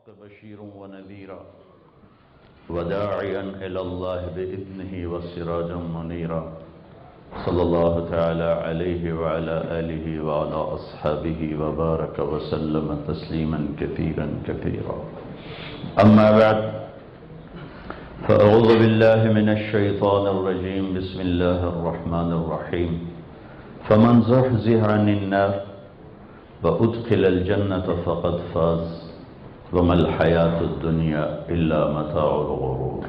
بالحق بشيرا ونذيرا وداعيا إلى الله بإذنه وسراجا منيرا صلى الله تعالى عليه وعلى آله وعلى أصحابه وبارك وسلم تسليما كثيرا كثيرا. أما بعد، فأعوذ بالله من الشيطان الرجيم. بسم الله الرحمن الرحيم. فمن زحزح عن النار وأدخل الجنة فقد فاز وما الحياة الدنيا إلا متاع الغرور.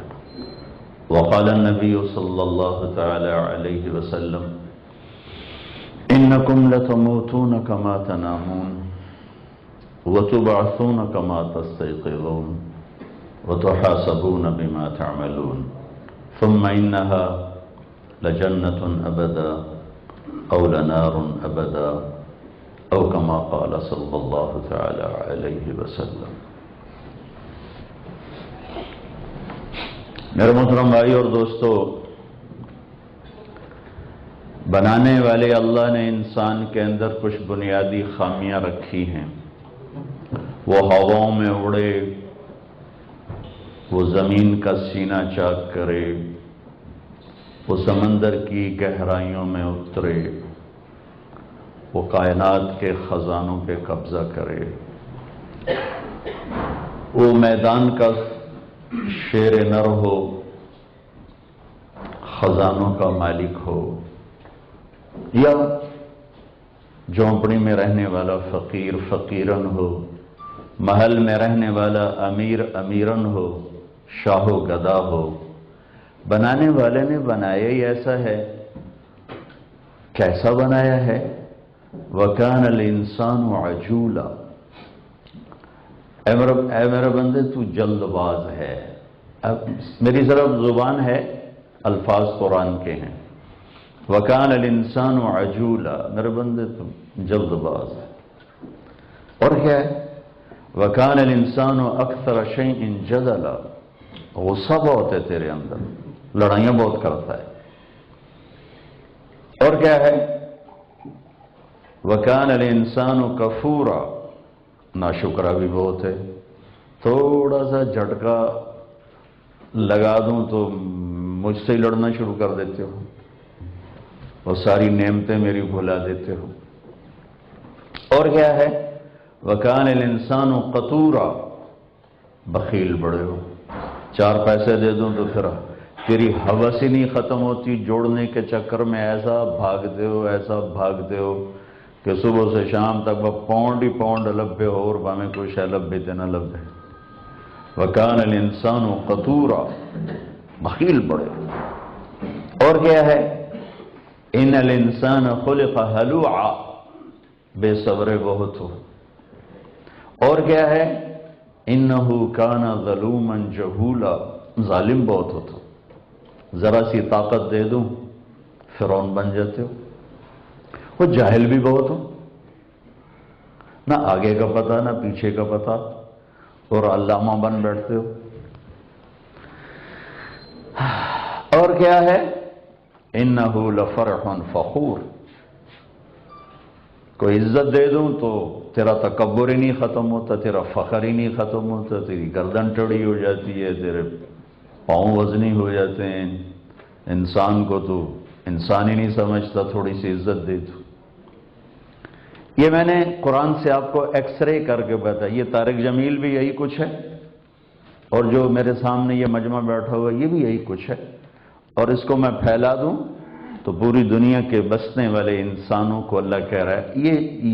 وقال النبي صلى الله تعالى عليه وسلم: إنكم لتموتون كما تنامون وتبعثون كما تستيقظون وتحاسبون بما تعملون ثم إنها لجنة أبدا أو لنار أبدا أو كما قال صلى الله تعالى عليه وسلم. میرے محترم بھائی اور دوستو، بنانے والے اللہ نے انسان کے اندر کچھ بنیادی خامیاں رکھی ہیں. وہ ہواؤں میں اڑے، وہ زمین کا سینہ چاک کرے، وہ سمندر کی گہرائیوں میں اترے، وہ کائنات کے خزانوں پہ قبضہ کرے، وہ میدان کا شیر نر ہو، خزانوں کا مالک ہو، یا جھونپڑی میں رہنے والا فقیر فقیرن ہو، محل میں رہنے والا امیر امیرن ہو، شاہ و گدا ہو. بنانے والے نے بنایا ہی ایسا ہے. کیسا بنایا ہے؟ وَكَانَ الْإِنسَانُ عَجُولًا. اے میرے بندے، تو جلد باز ہے. اب میری طرف زبان ہے، الفاظ قرآن کے ہیں. وَكَانَ الْإِنسَانُ عَجُولًا. میرے بندے تو جلد باز ہے. اور کیا ہے؟ وَكَانَ الْإِنسَانُ أَكْثَرَ شَيْءٍ جَدَلًا. غصہ بہت ہے تیرے اندر، لڑائیاں بہت کرتا ہے. اور کیا ہے؟ وَكَانَ الْإِنسَانُ كَفُورًا. ناشکرا بھی بہت ہے. تھوڑا سا جھٹکا لگا دوں تو مجھ سے لڑنا شروع کر دیتے ہو، اور ساری نعمتیں میری بھلا دیتے ہو. اور کیا ہے؟ وَكَانَ الْإِنسَانُ قَتُورًا. بخیل بڑے ہو. 4 پیسے دے دوں تو پھر تیری ہوس ہی نہیں ختم ہوتی. جوڑنے کے چکر میں ایسا بھاگتے ہو کہ صبح سے شام تک وہ پاؤنڈ ہی پاؤنڈ لبے ہو اور ہمیں کچھ ہے لبے دینا لبے. وَكَانَ الْإِنسَانُ قَتُورًا. بخیل بڑے. اور کیا ہے؟ إِنَّ الْإِنسَانَ خُلِقَ هَلُوعًا. بے صبرے بہت ہو. اور کیا ہے؟ إِنَّهُ كَانَ ظَلُومًا جَهُولًا. ظالم بہت ہو. تو ذرا سی طاقت دے دوں فرعون بن جاتے ہو. وہ جاہل بھی بہت ہو، نہ آگے کا پتہ نہ پیچھے کا پتہ، اور علامہ بن بیٹھتے ہو. اور کیا ہے؟ إِنَّهُ لَفَرْحٌ فَخُورٌ. کوئی عزت دے دوں تو تیرا تکبر ہی نہیں ختم ہوتا، تیرا فخر ہی نہیں ختم ہوتا، تیری گردن ٹیڑھی ہو جاتی ہے، تیرے پاؤں وزنی ہو جاتے ہیں. انسان کو تو انسان ہی نہیں سمجھتا تھوڑی سی عزت دے تو. یہ میں نے قرآن سے آپ کو ایکس رے کر کے بتایا. یہ طارق جمیل بھی یہی کچھ ہے، اور جو میرے سامنے یہ مجمع بیٹھا ہوا یہ بھی یہی کچھ ہے. اور اس کو میں پھیلا دوں تو پوری دنیا کے بسنے والے انسانوں کو اللہ کہہ رہا ہے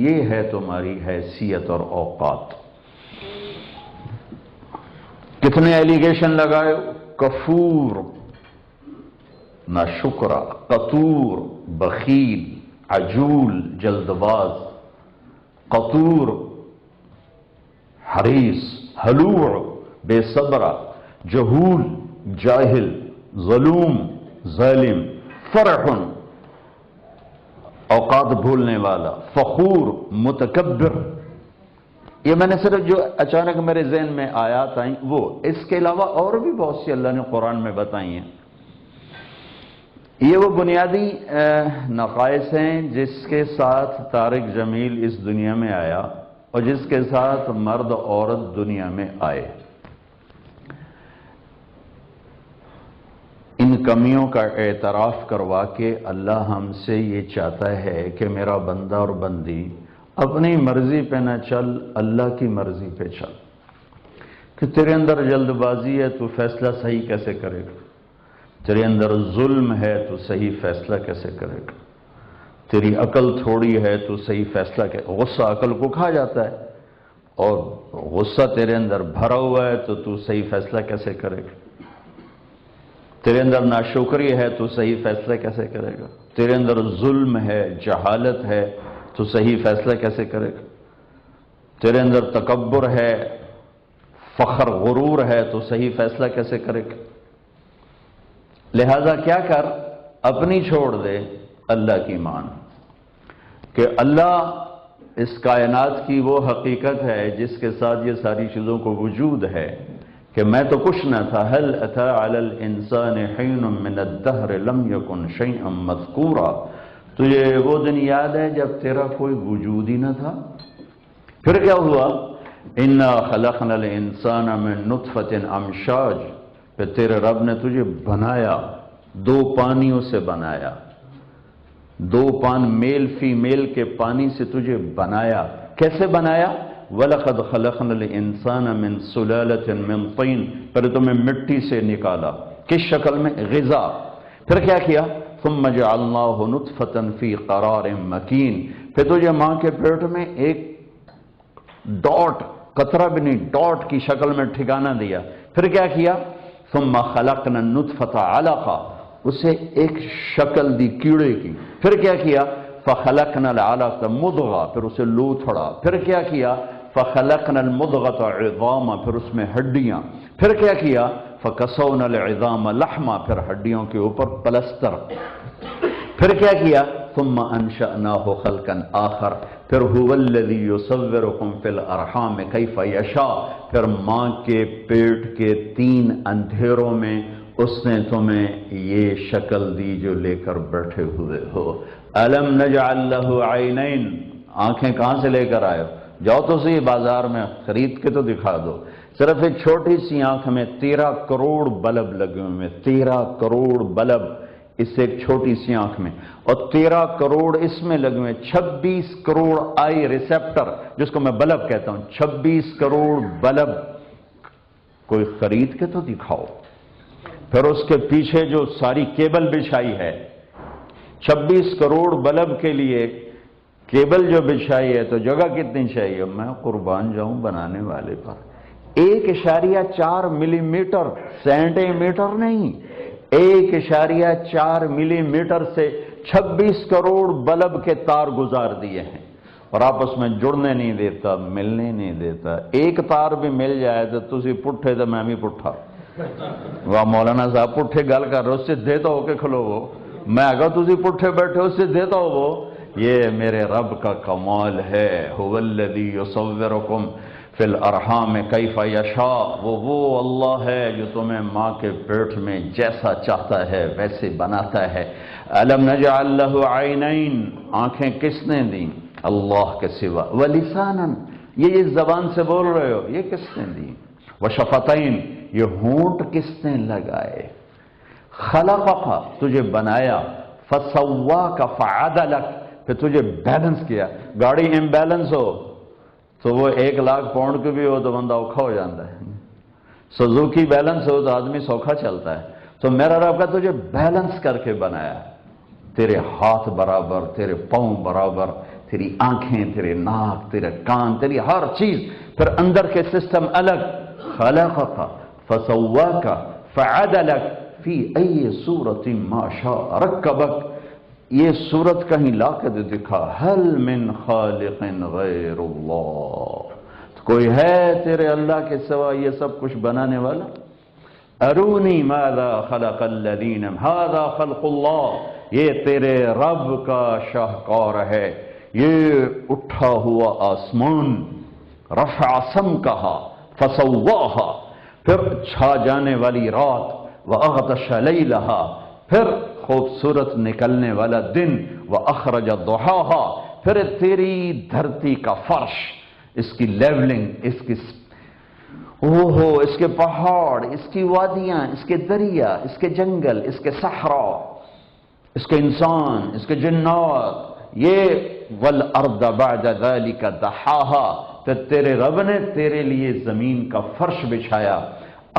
یہ ہے تمہاری حیثیت اور اوقات. کتنے ایلیگیشن لگائے؟ کفور، ناشکرا، قطور، بخیل، عجول جلد باز، قطور حریص، ہلوع بے صبرہ، جہول جاہل، ظلوم ظالم، فرح اوقات بھولنے والا، فخور متکبر. یہ میں نے صرف جو اچانک میرے ذہن میں آیات آئیں وہ، اس کے علاوہ اور بھی بہت سی اللہ نے قرآن میں بتائی ہیں. یہ وہ بنیادی نقائص ہیں جس کے ساتھ طارق جمیل اس دنیا میں آیا. اور جس کے ساتھ مرد عورت دنیا میں آئے، ان کمیوں کا اعتراف کروا کے اللہ ہم سے یہ چاہتا ہے کہ میرا بندہ اور بندی اپنی مرضی پہ نہ چل، اللہ کی مرضی پہ چل۔ کہ تیرے اندر جلد بازی ہے، تو فیصلہ صحیح کیسے کرے گا؟ تیرے اندر ظلم ہے، تو صحیح فیصلہ کیسے کرے گا؟ تیری عقل تھوڑی ہے، تو صحیح فیصلہ غصہ عقل کو کھا جاتا ہے، اور غصہ تیرے اندر بھرا ہوا ہے تو صحیح فیصلہ کیسے کرے گا؟ تیرے اندر ناشکری ہے تو صحیح فیصلہ کیسے کرے گا؟ تیرے اندر ظلم ہے، جہالت ہے، تو صحیح فیصلہ کیسے کرے گا؟ تیرے اندر تکبر ہے، فخر غرور ہے، تو صحیح فیصلہ کیسے کرے گا؟ لہذا کیا کر، اپنی چھوڑ دے، اللہ کی مان، کہ اللہ اس کائنات کی وہ حقیقت ہے جس کے ساتھ یہ ساری چیزوں کو وجود ہے، کہ میں تو کچھ نہ تھا۔ هل اتى على الانسان حين من الدهر لم يكن شيئا مذكورا، تجھے وہ دن یاد ہے جب تیرا کوئی وجود ہی نہ تھا؟ پھر کیا ہوا؟ انا خلقنا الانسان من نطفة امشاج، پھر تیرے رب نے تجھے بنایا، دو پانیوں سے بنایا، دو پان میل فیمیل کے پانی سے تجھے بنایا۔ کیسے بنایا؟ وَلَقَدْ خَلَقْنَا الْإِنسَانَ مِنْ سُلَالَةٍ مِنْ طِينٍ، پھر تمہیں مٹی سے نکالا، کس شکل میں؟ غذا۔ پھر کیا کیا؟ ثُمَّ جَعَلْنَاهُ نُطْفَةً فِي قَرَارٍ مَكِينٍ، پھر تجھے ماں کے پیٹ میں ایک ڈاٹ، قطرہ بھی نہیں، ڈاٹ کی شکل میں ٹھکانہ دیا۔ پھر کیا کیا؟ ثُمَّ خَلَقْنَا النُّطْفَةَ عَلَقَةً، اسے ایک شکل دی کیڑے کی۔ پھر کیا کیا؟ فَخَلَقْنَا الْعَلَقَةَ مُضْغَةً، پھر اسے لوتھڑا۔ پھر کیا کیا؟ فَخَلَقْنَا الْمُضْغَةَ عِظَامًا، پھر اس میں ہڈیاں۔ پھر کیا کیا؟ فَكَسَوْنَا الْعِظَامَ لَحْمًا، پھر ہڈیوں کے اوپر پلستر۔ پھر کیا کیا؟ ثُمَّ أَنشَأْنَاهُ خَلْقًا آخَرَ، پھر هُوَ الَّذِي يُصَوِّرُكُمْ فِي الْأَرْحَامِ كَيْفَ يَشَاءُ، پھر ماں کے پیٹ کے 3 اندھیروں میں اس نے تمہیں یہ شکل دی جو لے کر بیٹھے ہوئے ہو۔ أَلَمْ نَجْعَلْ لَهُ عَيْنَيْنِ، آنکھیں کہاں سے لے کر آئے ہو؟ جاؤ تو صحیح بازار میں خرید کے تو دکھا دو۔ صرف ایک چھوٹی سی آنکھ میں 13 کروڑ بلب لگے ہوئے ہیں، 13 کروڑ بلب اس سے ایک چھوٹی سی آنکھ میں، اور 13 کروڑ اس میں لگے ہوئے ہیں، 26 کروڑ آئی ریسیپٹر جس کو میں بلب کہتا ہوں، 26 کروڑ بلب کوئی خرید کے تو دکھاؤ۔ پھر اس کے پیچھے جو ساری کیبل بچھائی ہے، 26 کروڑ بلب کے لیے کیبل جو بچھائی ہے تو جگہ کتنی چاہیے؟ میں قربان جاؤں بنانے والے پر۔ 1.4 ملی میٹر، سینٹی میٹر نہیں، 1.4 ملی میٹر سے 26 کروڑ بلب کے تار گزار دیے ہیں، اور آپس میں جڑنے نہیں دیتا، ملنے نہیں دیتا۔ ایک تار بھی مل جائے تو تسی پٹھے تو میں بھی پٹھا۔ واہ مولانا صاحب پٹھے گل کر رہے ہو، سدھے تو ہو کے کھلو وہ، میں اگر تسی پٹھے بیٹھے ہو سدھے تو ہو وہ۔ یہ میرے رب کا کمال ہے۔ هو الذی یصورکم فی الارحام کیف یشاء، وہ اللہ ہے جو تمہیں ماں کے پیٹ میں جیسا چاہتا ہے ویسے بناتا ہے۔ الم نجعل له عینین، آنکھیں کس نے دیں؟ اللہ کے سوا۔ ولسانا، یہ جس زبان سے بول رہے ہو یہ کس نے دی؟ وشفتین، یہ ہونٹ کس نے لگائے؟ خلقک، تجھے بنایا، فسواک فعدلک، پھر تجھے بیلنس کیا۔ گاڑی امبیلنس ہو تو وہ 1 لاکھ پاؤنڈ کی بھی ہو تو بندہ اوکھا ہو جاتا ہے، سوزوکی بیلنس ہو تو آدمی سوکھا چلتا ہے۔ تو میرا رب کا تجھے بیلنس کر کے بنایا، تیرے ہاتھ برابر، تیرے پاؤں برابر، تیری آنکھیں، تیرے ناک، تیرے کان، تیری ہر چیز، پھر اندر کے سسٹم الگ۔ خلقک فسواک فعدلک فی ای صورت ما شاء رکبک، یہ صورت کہیں لا کے دکھا۔ هل من خالق غیر اللہ، کوئی ہے تیرے اللہ کے سوا یہ سب کچھ بنانے والا؟ ارونی ماذا خلق الذین، هذا خلق اللہ، یہ تیرے رب کا شاہکار ہے، یہ اٹھا ہوا آسمان۔ رفع سمکہا فسواہا، پھر چھا جانے والی رات، واغطش لیلہا، پھر خوبصورت نکلنے والا دن، وَأَخْرَجَ ضُحَاهَا، پھر تیری دھرتی کا فرش، اس کی لیولنگ، اس کی اس کے پہاڑ، اس کی وادیاں، اس کے دریا، اس کے جنگل، اس کے صحرا، اس کے انسان، اس کے جنات، یہ والارض بعد ذلك دحاها، تو تیرے رب نے تیرے لیے زمین کا فرش بچھایا،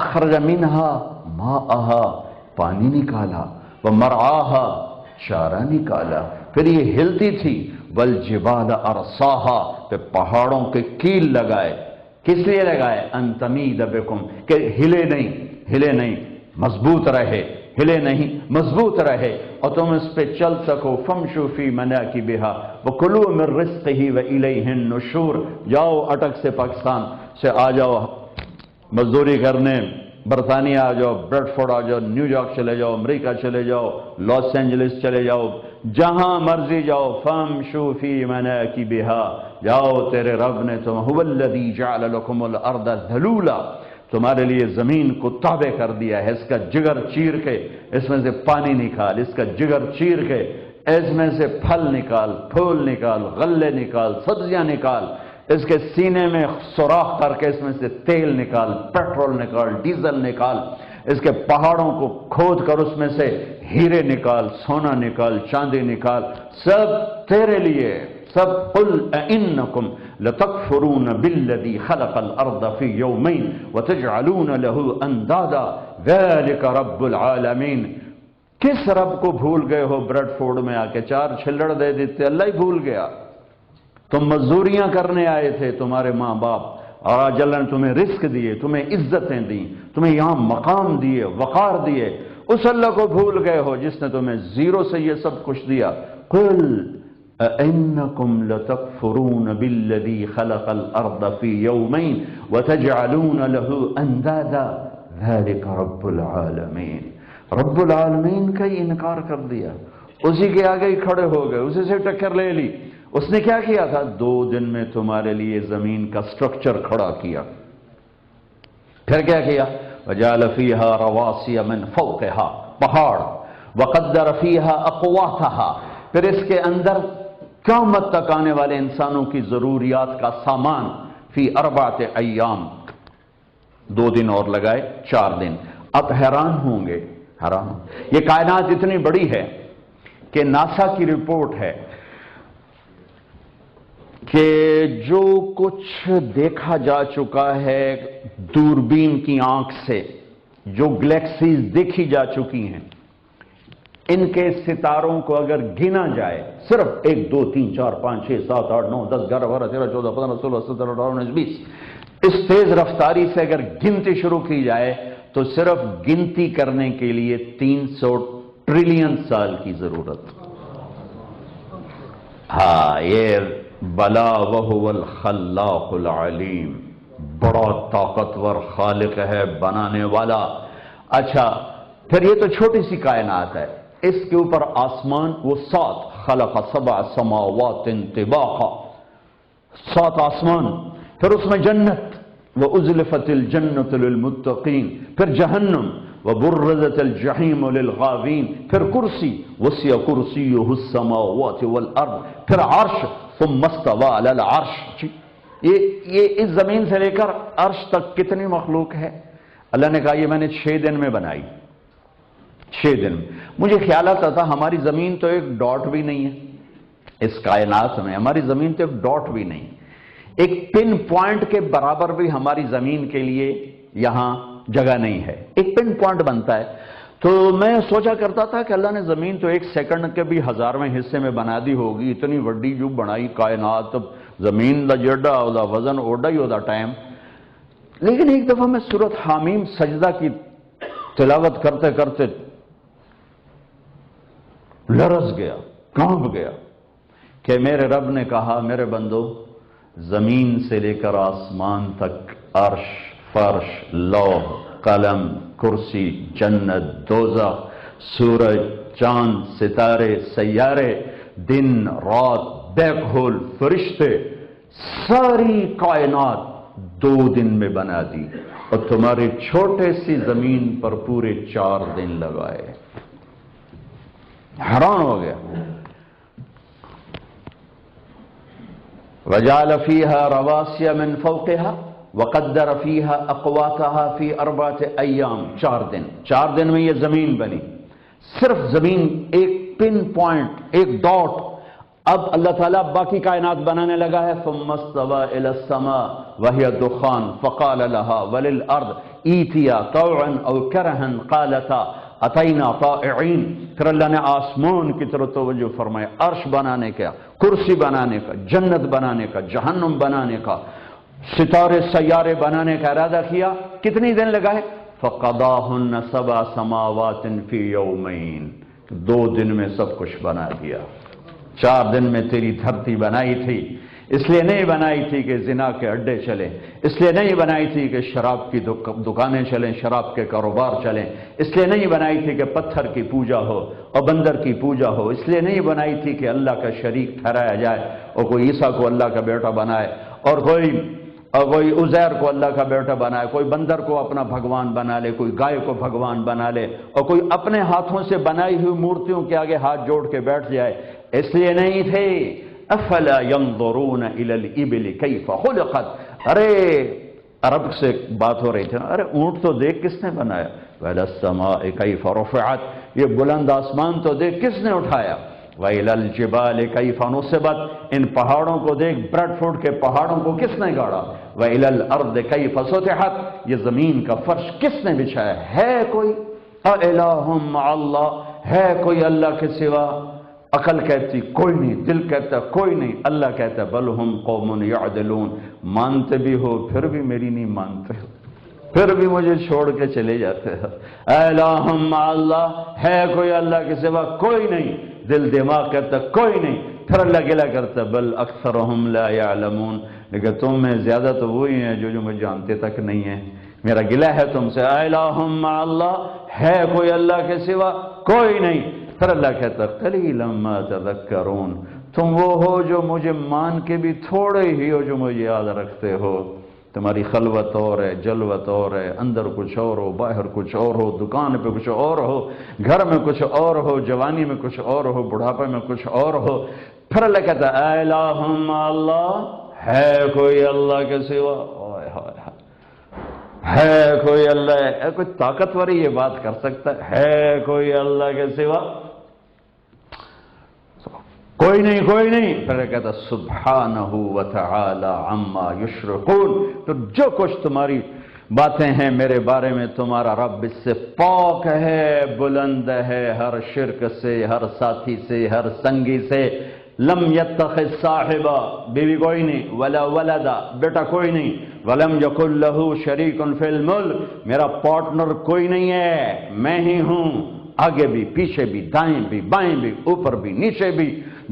اخرج منها ماءها، پانی نکالا، ومرعاها، چارہ نکالا، پھر یہ ہلتی تھی، والجبال ارساها، پھر پہاڑوں کے کیل لگائے، کس لیے لگائے؟ ان تمید بکم، کہ ہلے نہیں، مضبوط رہے، ہلے نہیں، مضبوط رہے، اور تم اس پہ چل سکو، فمشوا فی مناکبہا وکلوا من رزقہ والیہ النشور، جاؤ اٹک سے پاکستان سے آ جاؤ مزدوری کرنے، برطانیہ آ جاؤ، بریڈ فورڈ آ جاؤ، نیو یارک چلے جاؤ، امریکہ چلے جاؤ، لاس اینجلس چلے جاؤ، جہاں مرضی جاؤ، فامشوا فی مناکبہا، جاؤ تیرے رب نے تم، هو الذی جعل لکم الارض ذلولا، تمہارے لیے زمین کو تابع کر دیا ہے، اس کا جگر چیر کے اس میں سے پانی نکال، اس کا جگر چیر کے اس میں سے پھل نکال، پھول نکال، غلے نکال، سبزیاں نکال، اس کے سینے میں سوراخ کر کے اس میں سے تیل نکال، پیٹرول نکال، ڈیزل نکال، اس کے پہاڑوں کو کھود کر اس میں سے ہیرے نکال، سونا نکال، چاندی نکال، سب تیرے لیے، سب قل اِنَّكُمْ لَتَكْفُرُونَ بِالَّذِي خَلَقَ الْأَرْضَ فِي يَوْمَيْنِ وَتَجْعَلُونَ لَهُ أَنْدَادًا ذَلِكَ رَبُّ الْعَالَمِينَ، کس رب کو بھول گئے ہو؟ بریڈ فورڈ میں آ کے 4 چھلڑ دے دیتے، اللہ ہی بھول گیا، تم مزدوریاں کرنے آئے تھے، تمہارے ماں باپ، اور آج اللہ نے تمہیں رزق دیے، تمہیں عزتیں دیں، تمہیں یہاں مقام دیے، وقار دیے، اس اللہ کو بھول گئے ہو جس نے تمہیں زیرو سے یہ سب کچھ دیا۔ قل اَإِنَّكُمْ لَتَكْفُرُونَ بِالَّذِي خَلَقَ الْأَرْضَ فِي يَوْمَيْنِ وَتَجْعَلُونَ لَهُ أَنْدَادًا ذَلِكَ رَبُّ الْعَالَمِينَ، رب العالمین کا ہی انکار کر دیا، اسی کے آگے ہی کھڑے ہو گئے، اسی سے ٹکر لے لی۔ اس نے کیا کیا تھا؟ 2 دن میں تمہارے لیے زمین کا سٹرکچر کھڑا کیا، پھر کیا کیا؟ وَجَعَلَ فِيهَا رَوَاسِيَ مِنْ فَوْقِهَا، پہاڑ، وَقَدَّرَ فِيهَا أَقْوَاتَهَا، پھر اس کے اندر قیامت تک آنے والے انسانوں کی ضروریات کا سامان، فی 4 ایام، 2 دن اور لگائے، 4 دن۔ اب حیران ہوں گے، یہ کائنات اتنی بڑی ہے کہ ناسا کی رپورٹ ہے کہ جو کچھ دیکھا جا چکا ہے دوربین کی آنکھ سے، جو گلیکسیز دیکھی جا چکی ہیں، ان کے ستاروں کو اگر گنا جائے، صرف 1 2 3 4 5 6 7 8 9 10 11 12 13 14 15 16 17 18 19 20 اس تیز رفتاری سے اگر گنتی شروع کی جائے تو صرف گنتی کرنے کے لیے 300 ٹریلین سال کی ضرورت۔ یہ بلا وہو الخلاق العلیم، بڑا طاقتور خالق ہے، بنانے والا۔ اچھا، پھر یہ تو چھوٹی سی کائنات ہے، اس کے اوپر آسمان، وہ 7 خلق 7 سماوات طباقا، 7 آسمان، پھر اس میں جنت، وَأُزْلِفَتِ الْجَنَّةُ لِلْمُتَّقِينَ، پھر جہنم، وَبُرِّزَتِ الْجَحِيمُ لِلْغَاوِينَ، پھر کرسی، وَسِعَ كُرْسِيُّهُ السَّمَاوَاتِ وَالْأَرْضِ، پھر عرش، ثُمَّ اسْتَوَىٰ عَلَى الْعَرْشِ۔ یہ اس زمین سے لے کر عرش تک کتنی مخلوق ہے؟ اللہ نے کہا یہ میں نے 6 دن میں بنائی، 6 دن۔ مجھے خیال آتا تھا ہماری زمین تو ایک ڈاٹ بھی نہیں ہے اس کائنات میں، ہماری زمین تو ایک ڈاٹ بھی نہیں، ایک پن پوائنٹ کے برابر بھی ہماری زمین کے لیے یہاں جگہ نہیں ہے، ایک پن پوائنٹ بنتا ہے۔ تو میں سوچا کرتا تھا کہ اللہ نے زمین تو 1 سیکنڈ کے بھی 1000ویں حصے میں بنا دی ہوگی، اتنی بڑی جو بنائی کائنات، زمین دا جڑا دا وزن اوڈا ہی ہوتا ٹائم۔ لیکن ایک دفعہ میں سورۃ حامیم سجدہ کی تلاوت کرتے کرتے لرز گیا، کانپ گیا کہ میرے رب نے کہا میرے بندو، زمین سے لے کر آسمان تک عرش، فرش، لوح، قلم، کرسی، جنت، دوزخ، سورج، چاند، ستارے، سیارے، دن، رات، بیک ہول، فرشتے، ساری کائنات 2 دن میں بنا دی، اور تمہاری چھوٹے سی زمین پر پورے 4 دن لگائے۔ حیران ہو گیا۔ وجعل فيها رواسي من فوقها وقدر فيها اقواتها في 4 ایام، 4 دن میں یہ زمین بنی، صرف زمین ایک پن پوائنٹ، ایک ڈاٹ۔ اب اللہ تعالیٰ باقی کائنات بنانے لگا ہے۔ ثم استوى الى السماء وهي دخان فقال لها وللارض ائتيا طوعا او كرها قالتا اتينا طائعين۔ پھر اللہ نے آسمان کی طرف توجہ فرمایا، عرش بنانے کا، کرسی بنانے کا، جنت بنانے کا، جہنم بنانے کا، ستارے سیارے بنانے کا ارادہ کیا۔ کتنی دن لگائے؟ فقضاهن 7 سماوات في يومين، 2 دن میں سب کچھ بنا دیا۔ 4 دن میں تیری دھرتی بنائی تھی، اس لیے نہیں بنائی تھی کہ زنا کے اڈے چلیں، اس لیے نہیں بنائی تھی کہ شراب کی دکانیں چلیں، شراب کے کاروبار چلیں، اس لیے نہیں بنائی تھی کہ پتھر کی پوجا ہو اور بندر کی پوجا ہو، اس لیے نہیں بنائی تھی کہ اللہ کا شریک ٹھہرایا جائے اور کوئی عیسیٰ کو اللہ کا بیٹا بنائے اور کوئی عزیر کو اللہ کا بیٹا بنائے، کوئی بندر کو اپنا بھگوان بنا لے، کوئی گائے کو بھگوان بنا لے اور کوئی اپنے ہاتھوں سے بنائی ہوئی مورتیوں کے آگے ہاتھ جوڑ کے بیٹھ جائے، اس لیے نہیں تھے۔ افلا ينظرون الى الابل كيف خلقت، ارے عرب سے بات ہو رہی تھی، ارے اونٹ تو دیکھ کس نے بنایا، وَإِلَى السَّمَاءِ كَيْفَ رُفِعَتْ، یہ بلند آسمان تو دیکھ کس نے اٹھایا، وَإِلَى الْجِبَالِ كَيْفَ نُصِبَتْ، ان پہاڑوں کو دیکھ، بریڈ فورڈ کے پہاڑوں کو کس نے گاڑا، وَإِلَى الْأَرْضِ كَيْفَ سُطِحَتْ، یہ زمین کا فرش کس نے بچھایا، ہے کوئی اَإِلَٰهٌ مَّعَ اللَّهِ، ہے کوئی اللہ کے سوا؟ عقل کہتی کوئی نہیں، دل کہتا کوئی نہیں، اللہ کہتا بل ہم قوم یعدلون، مانتے بھی ہو پھر بھی میری نہیں مانتے، پھر بھی مجھے چھوڑ کے چلے جاتے ہیں۔ الہ مع اللہ، ہے کوئی اللہ کے سوا؟ کوئی نہیں، دل دماغ کہتا کوئی نہیں، پھر اللہ گلہ کرتا بل اکثرهم لا يعلمون، لیکن تم میں زیادہ تو وہی ہیں جو مجھے جانتے تک نہیں ہیں، میرا گلہ ہے تم سے۔ الہ مع اللہ، ہے کوئی اللہ کے سوا؟ کوئی نہیں۔ پھر اللہ کہتا قلیلا ما تذکرون، تم وہ ہو جو مجھے مان کے بھی تھوڑے ہی ہو جو مجھے یاد رکھتے ہو، تمہاری خلوت اور ہے، جلوت اور ہے، اندر کچھ اور ہو، باہر کچھ اور ہو، دکان پہ کچھ اور ہو، گھر میں کچھ اور ہو، جوانی میں کچھ اور ہو، بڑھاپے میں کچھ اور ہو۔ پھر اللہ کہتا الہ مع اللہ، ہے کوئی اللہ کے سوا؟ ہے کوئی اللہ، ہے کوئی طاقتور یہ بات کر سکتا ہے کوئی اللہ کے سوا؟ کوئی نہیں، کوئی نہیں۔ پھر کہتا سبحانہ وتعالی عما یشرکون، تو جو کچھ تمہاری باتیں ہیں میرے بارے میں، تمہارا رب اس سے پاک ہے، بلند ہے، ہر شرک سے، ہر ساتھی سے، ہر سنگی سے۔ لم یتخذ صاحبہ، بیوی کوئی نہیں، ولا ولدا، بیٹا کوئی نہیں، ولم یکن لہ شریک فی الملک، میرا پارٹنر کوئی نہیں ہے، میں ہی ہوں، آگے بھی، پیچھے بھی، دائیں بھی، بائیں بھی، اوپر بھی، نیچے بھی،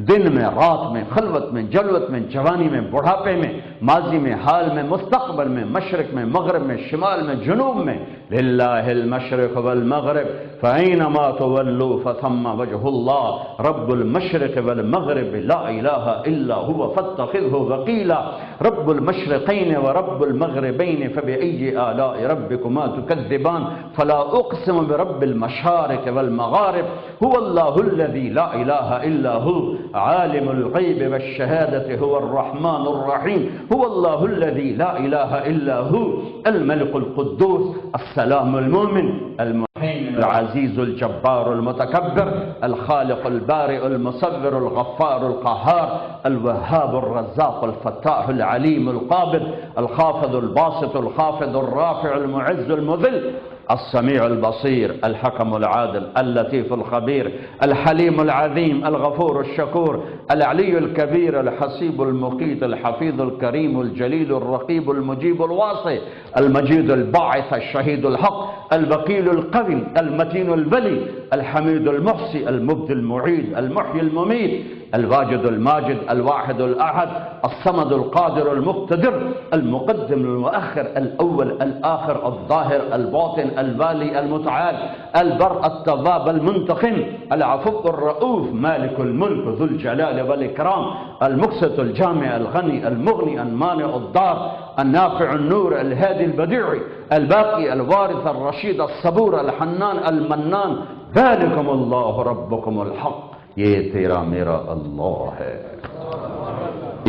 دن میں، رات میں، خلوت میں، جلوت میں، جوانی میں، بڑھاپے میں، ماضی میں، حال میں، مستقبل میں، مشرق میں، مغرب میں، شمال میں، جنوب میں۔ للہ المشرق والمغرب فأینما تولوا فثم وجہ اللہ، رب المشرق والمغرب لا الہ الا هو فاتخذہ وکیلا، رب المشرقین ورب المغربین فبأي آلاء ربکما تکذبان، فلا اقسم برب المشارق والمغارب هو اللہ الذی لا الہ الا هو عالم الغیب والشہادة هو الرحمن الرحیم، هو اللہ الذی لا الہ الا هو الملك القدوس السلام المؤمن المهيمن العزيز الجبار المتكبر الخالق البارئ المصور الغفار القهار الوهاب الرزاق الفتاح العليم القابض الخافض الباسط الخافض الرافع المعز المذل السميع البصير الحكم العادل اللطيف الخبير الحليم العظيم الغفور الشكور العلي الكبير الحسيب المقيت الحفيظ الكريم الجليل الرقيب المجيب الواصي المجيد الباعث الشهيد الحق الوكيل القوي المتين الولي الحميد المحصي المبدي المعيد المحيي المميت الواجد الماجد الواحد الأحد الصمد القادر المقتدر المقدم المؤخر الأول الآخر الظاهر الباطن الوالي المتعال البر التواب المنتقم العفو الرؤوف مالك الملك ذو الجلال والإكرام المقسط الجامع الغني المغني المانع الضار النافع النور الهادي البديع الباقي الوارث الرشيد الصبور الحنان المنان ذلكم الله ربكم الحق، یہ تیرا میرا اللہ ہے۔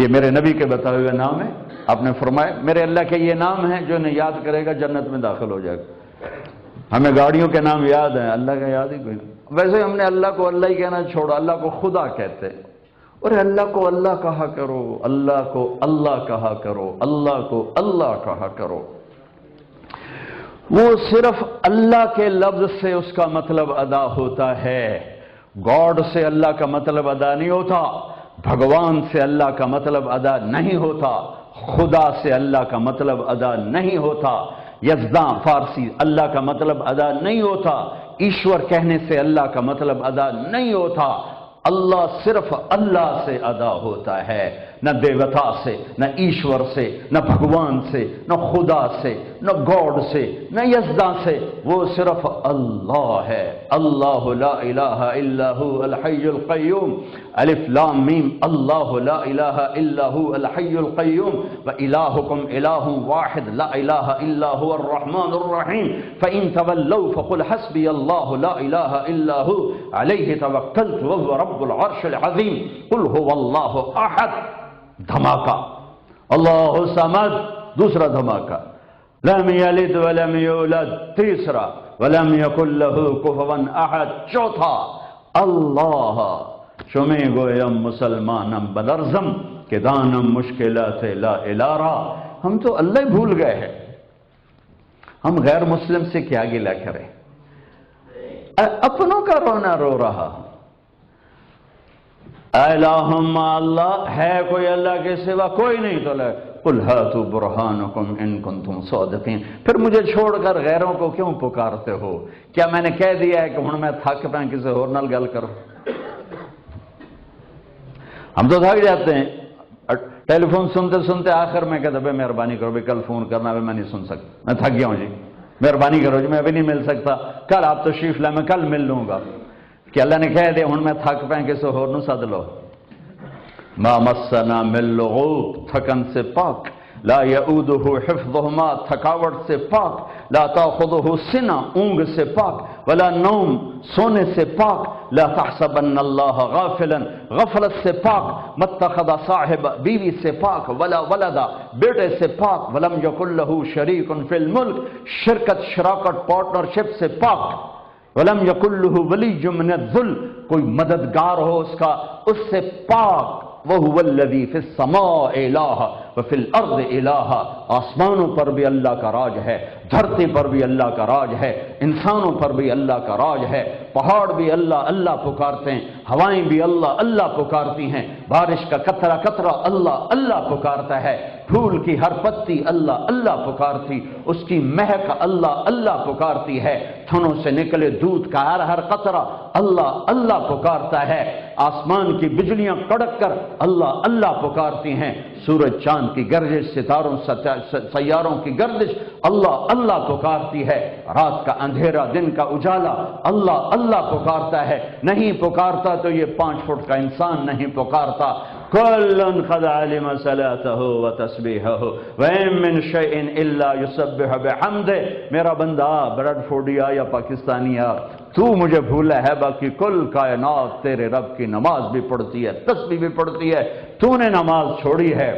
یہ میرے نبی کے بتائے ہوئے نام ہے. آپ نے فرمایا میرے اللہ کے یہ نام ہیں جو انہیں یاد کرے گا جنت میں داخل ہو جائے گا. ہمیں گاڑیوں کے نام یاد ہیں، اللہ کا یاد ہی کوئی نہیں. ویسے ہم نے اللہ کو اللہ ہی کہنا چھوڑا، اللہ کو خدا کہتے ہیں. اور اللہ کو اللہ کہا کرو، اللہ کو اللہ کہا کرو، اللہ کو اللہ کہا کرو. وہ صرف اللہ کے لفظ سے اس کا مطلب ادا ہوتا ہے. گاڈ سے اللہ کا مطلب ادا نہیں ہوتا، بھگوان سے اللہ کا مطلب ادا نہیں ہوتا، خدا سے اللہ کا مطلب ادا نہیں ہوتا، یزداں فارسی اللہ کا مطلب ادا نہیں ہوتا، ایشور کہنے سے اللہ کا مطلب ادا نہیں ہوتا. اللہ صرف اللہ سے ادا ہوتا ہے، نہ دیوتا سے، نہ ایشور سے، نہ بھگوان سے، نہ خدا سے، نہ گاڈ سے، نہ یزداں سے. وہ صرف اللہ ہے. اللہ لا الہ الا هو الحی القیوم. الف لام میم. اللہ لا الہ الا هو الحی القیوم والہکم الہ واحد لا الہ الا هو الرحمن الرحیم. فإن تولوا فقل حسبی اللہ لا الہ الا هو علیہ توکلت وهو رب العرش العظیم. قل هو اللہ احد. دھماکہ. اللہ صمد. دوسرا دھماکہ. لم یلد ولم یولد. تیسرا ولم یکن له کفوا احد. چوتھا اللہ. شمی گویم مسلمانم بدرزم کہ دانم مشکلات لا الارا. ہم تو اللہ بھول گئے ہیں، ہم غیر مسلم سے کیا گلہ کریں. اپنوں کا رونا رو رہا. الہم اللہ ہے کوئی اللہ کے سوا کوئی نہیں تو لے. قل ہاتوا برہانکم ان کنتم صادقین. پھر مجھے چھوڑ کر غیروں کو کیوں پکارتے ہو؟ کیا میں نے کہہ دیا ہے کہ ہن میں تھک پیا کسی اور نال گل کروں؟ ہم تو تھک جاتے ہیں. ٹیلی فون سنتے سنتے آخر میں کہتا بھائی مہربانی کرو بھی کل فون کرنا، میں نہیں سن سکتا، میں تھک گیا ہوں جی، مہربانی کرو جی، میں ابھی نہیں مل سکتا، کل آپ تشریف لائیں میں کل مل لوں گا. کہ اللہ نے کہہ دیا ہن میں تھک پیا کسی اور نو سد لو. ما مسنا من لغوب. تھکن سے پاک. لا یعودہ حفظہما. تھکاوٹ سے پاک. لا تاخذہ سنہ. اونگ سے پاک. ولا نوم. سونے سے پاک. لا تحسبن اللہ غافلا. غفلت سے پاک. متخذ صاحب. بیوی سے پاک. ولا ولدا. بیٹے سے پاک. ولم یکن لہ شریک فی الملک. شرکت شراکت پارٹنرشپ سے پاک. ولم یکن لہ ولی من الذل. کوئی مددگار ہو اس کا، اس سے پاک. وَهُوَ الَّذِي فِي السَّمَاءِ إِلَٰهٌ وَفِي الْأَرْضِ إِلَٰهٌ. آسمانوں پر بھی اللہ کا راج ہے، دھرتی پر بھی اللہ کا راج ہے، انسانوں پر بھی اللہ کا راج ہے. پہاڑ بھی اللہ اللہ پکارتے ہیں، ہوائیں بھی اللہ اللہ پکارتی ہیں، بارش کا قطرہ قطرہ اللہ اللہ پکارتا ہے، پھول کی ہر پتی اللہ اللہ پکارتی، اس کی مہک اللہ اللہ پکارتی ہے، تھنوں سے نکلے دودھ کا ہر ہر قطرہ اللہ اللہ پکارتا ہے. آسمان کی بجلیاں کڑک کر اللہ اللہ پکارتی ہیں. سورج چاند کی گردش، ستاروں سیاروں کی گردش اللہ اللہ پکارتی ہے. رات کا اندھیرا دن کا اجالا اللہ اللہ پکارتا ہے. نہیں پکارتا تو یہ 5 فٹ کا انسان نہیں پکارتا. کل قد علم صلاته وتسبیحه وان من شیء الا یسبح بحمده. میرا بندہ برڈ فورڈیا یا پاکستانیہ، تو مجھے بھولا ہے، باقی کل کائنات تیرے رب کی نماز بھی پڑھتی ہے، تسبیح بھی پڑھتی ہے. تو نے نماز چھوڑی ہے،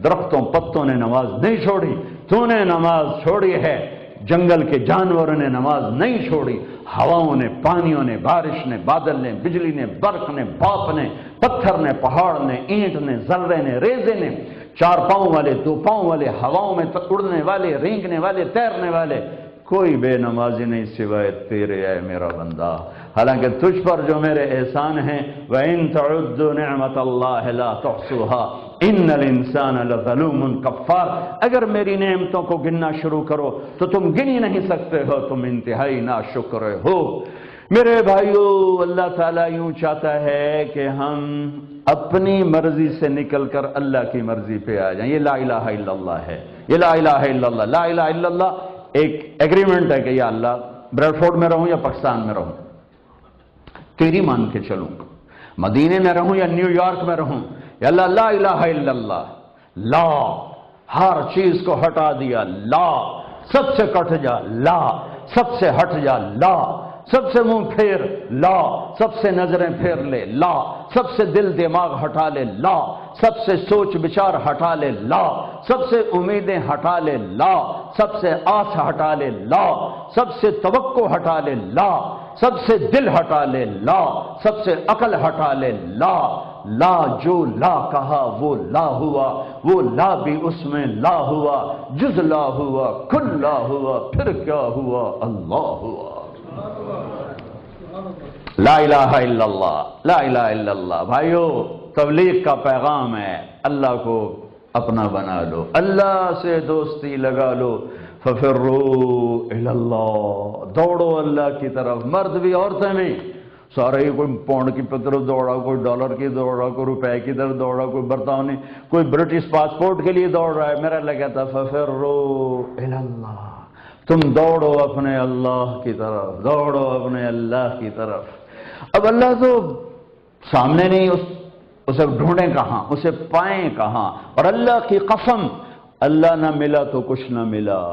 درختوں پتوں نے نماز نہیں چھوڑی. تو نے نماز چھوڑی ہے، جنگل کے جانوروں نے نماز نہیں چھوڑی. ہواؤں نے، پانیوں نے، بارش نے، بادل نے، بجلی نے، برق نے، باپ نے، پتھر نے، پہاڑ نے، اینٹ نے، ذرے نے، ریزے نے، 4 پاؤں والے، 2 پاؤں والے، ہواؤں میں اڑنے والے، رینگنے والے، تیرنے والے، کوئی بے نمازی نہیں سوائے تیرے اے میرا بندہ. حالانکہ تجھ پر جو میرے احسان ہیں، وَإِن تَعُدُّوا نِعْمَةَ اللَّهِ لَا تُحْصُوهَا إِنَّ الْإِنسَانَ لَظَلُومٌ كَفَّارٌ. اگر میری نعمتوں کو گننا شروع کرو تو تم گن ہی نہیں سکتے ہو، تم انتہائی ناشکر ہو. میرے بھائیو، اللہ تعالیٰ یوں چاہتا ہے کہ ہم اپنی مرضی سے نکل کر اللہ کی مرضی پہ آ جائیں. یہ لا الہ الا اللہ ہے. یہ لا الہ الا اللہ، لا الہ الا اللہ ایک ایگریمنٹ ہے کہ یا اللہ بریڈ فورڈ میں رہوں یا پاکستان میں رہوں، تیری مان کے چلوں. مدینے میں رہوں یا نیو یارک میں رہوں، یا اللہ لا الہ الا اللہ. لا، ہر چیز کو ہٹا دیا. لا، سب سے کٹ جا. لا، سب سے ہٹ جا. لا، سب سے منہ پھیر لا، سب سے نظریں پھیر لے لا، سب سے دل دماغ ہٹا لے لا، سب سے سوچ بچار ہٹا لے لا، سب سے امیدیں ہٹا لے لا، سب سے آس ہٹا لے لا، سب سے توقع ہٹا لے لا، سب سے دل ہٹا لے لا، سب سے عقل ہٹا لے لا۔ لا جو لا کہا وہ لا ہوا، وہ لا بھی اس میں لا ہوا، جز لا ہوا، کل لا ہوا، پھر کیا ہوا، اللہ ہوا۔ لا الہ الا اللہ، لا الہ الا اللہ۔ بھائیو، تبلیغ کا پیغام ہے اللہ کو اپنا بنا لو، اللہ سے دوستی لگا لو۔ ففروا الی اللہ، دوڑو اللہ کی طرف، مرد بھی عورتیں بھی، سارے ہی، کوئی پاؤنڈ کی طرف دوڑا، کوئی ڈالر کی دوڑا، کوئی روپے کی طرف دوڑا، کوئی برطانوی، کوئی برٹش پاسپورٹ کے لیے دوڑ رہا ہے۔ میرا اللہ کہتا ففروا الی اللہ، تم دوڑو اپنے اللہ کی طرف، دوڑو اپنے اللہ کی طرف۔ اب اللہ تو سامنے نہیں، اسے ڈھونڈیں کہاں، اسے پائیں کہاں؟ اور اللہ کی قسم، اللہ نہ ملا تو کچھ نہ ملا،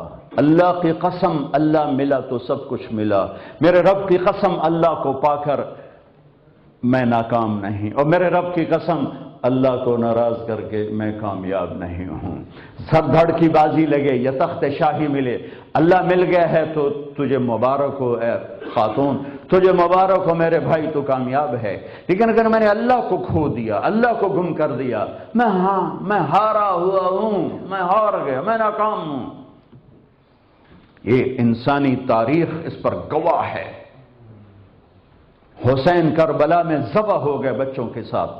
اللہ کی قسم اللہ ملا تو سب کچھ ملا۔ میرے رب کی قسم اللہ کو پا کر میں ناکام نہیں، اور میرے رب کی قسم اللہ کو ناراض کر کے میں کامیاب نہیں ہوں۔ سر دھڑ کی بازی لگے یا تخت شاہی ملے، اللہ مل گیا ہے تو تجھے مبارک ہو اے خاتون، تجھے مبارک ہو میرے بھائی، تو کامیاب ہے۔ لیکن اگر میں نے اللہ کو کھو دیا، اللہ کو گم کر دیا، میں ہارا ہوا ہوں، میں ہار گیا، میں ناکام ہوں۔ یہ انسانی تاریخ اس پر گواہ ہے۔ حسین کربلا میں ذبح ہو گئے بچوں کے ساتھ،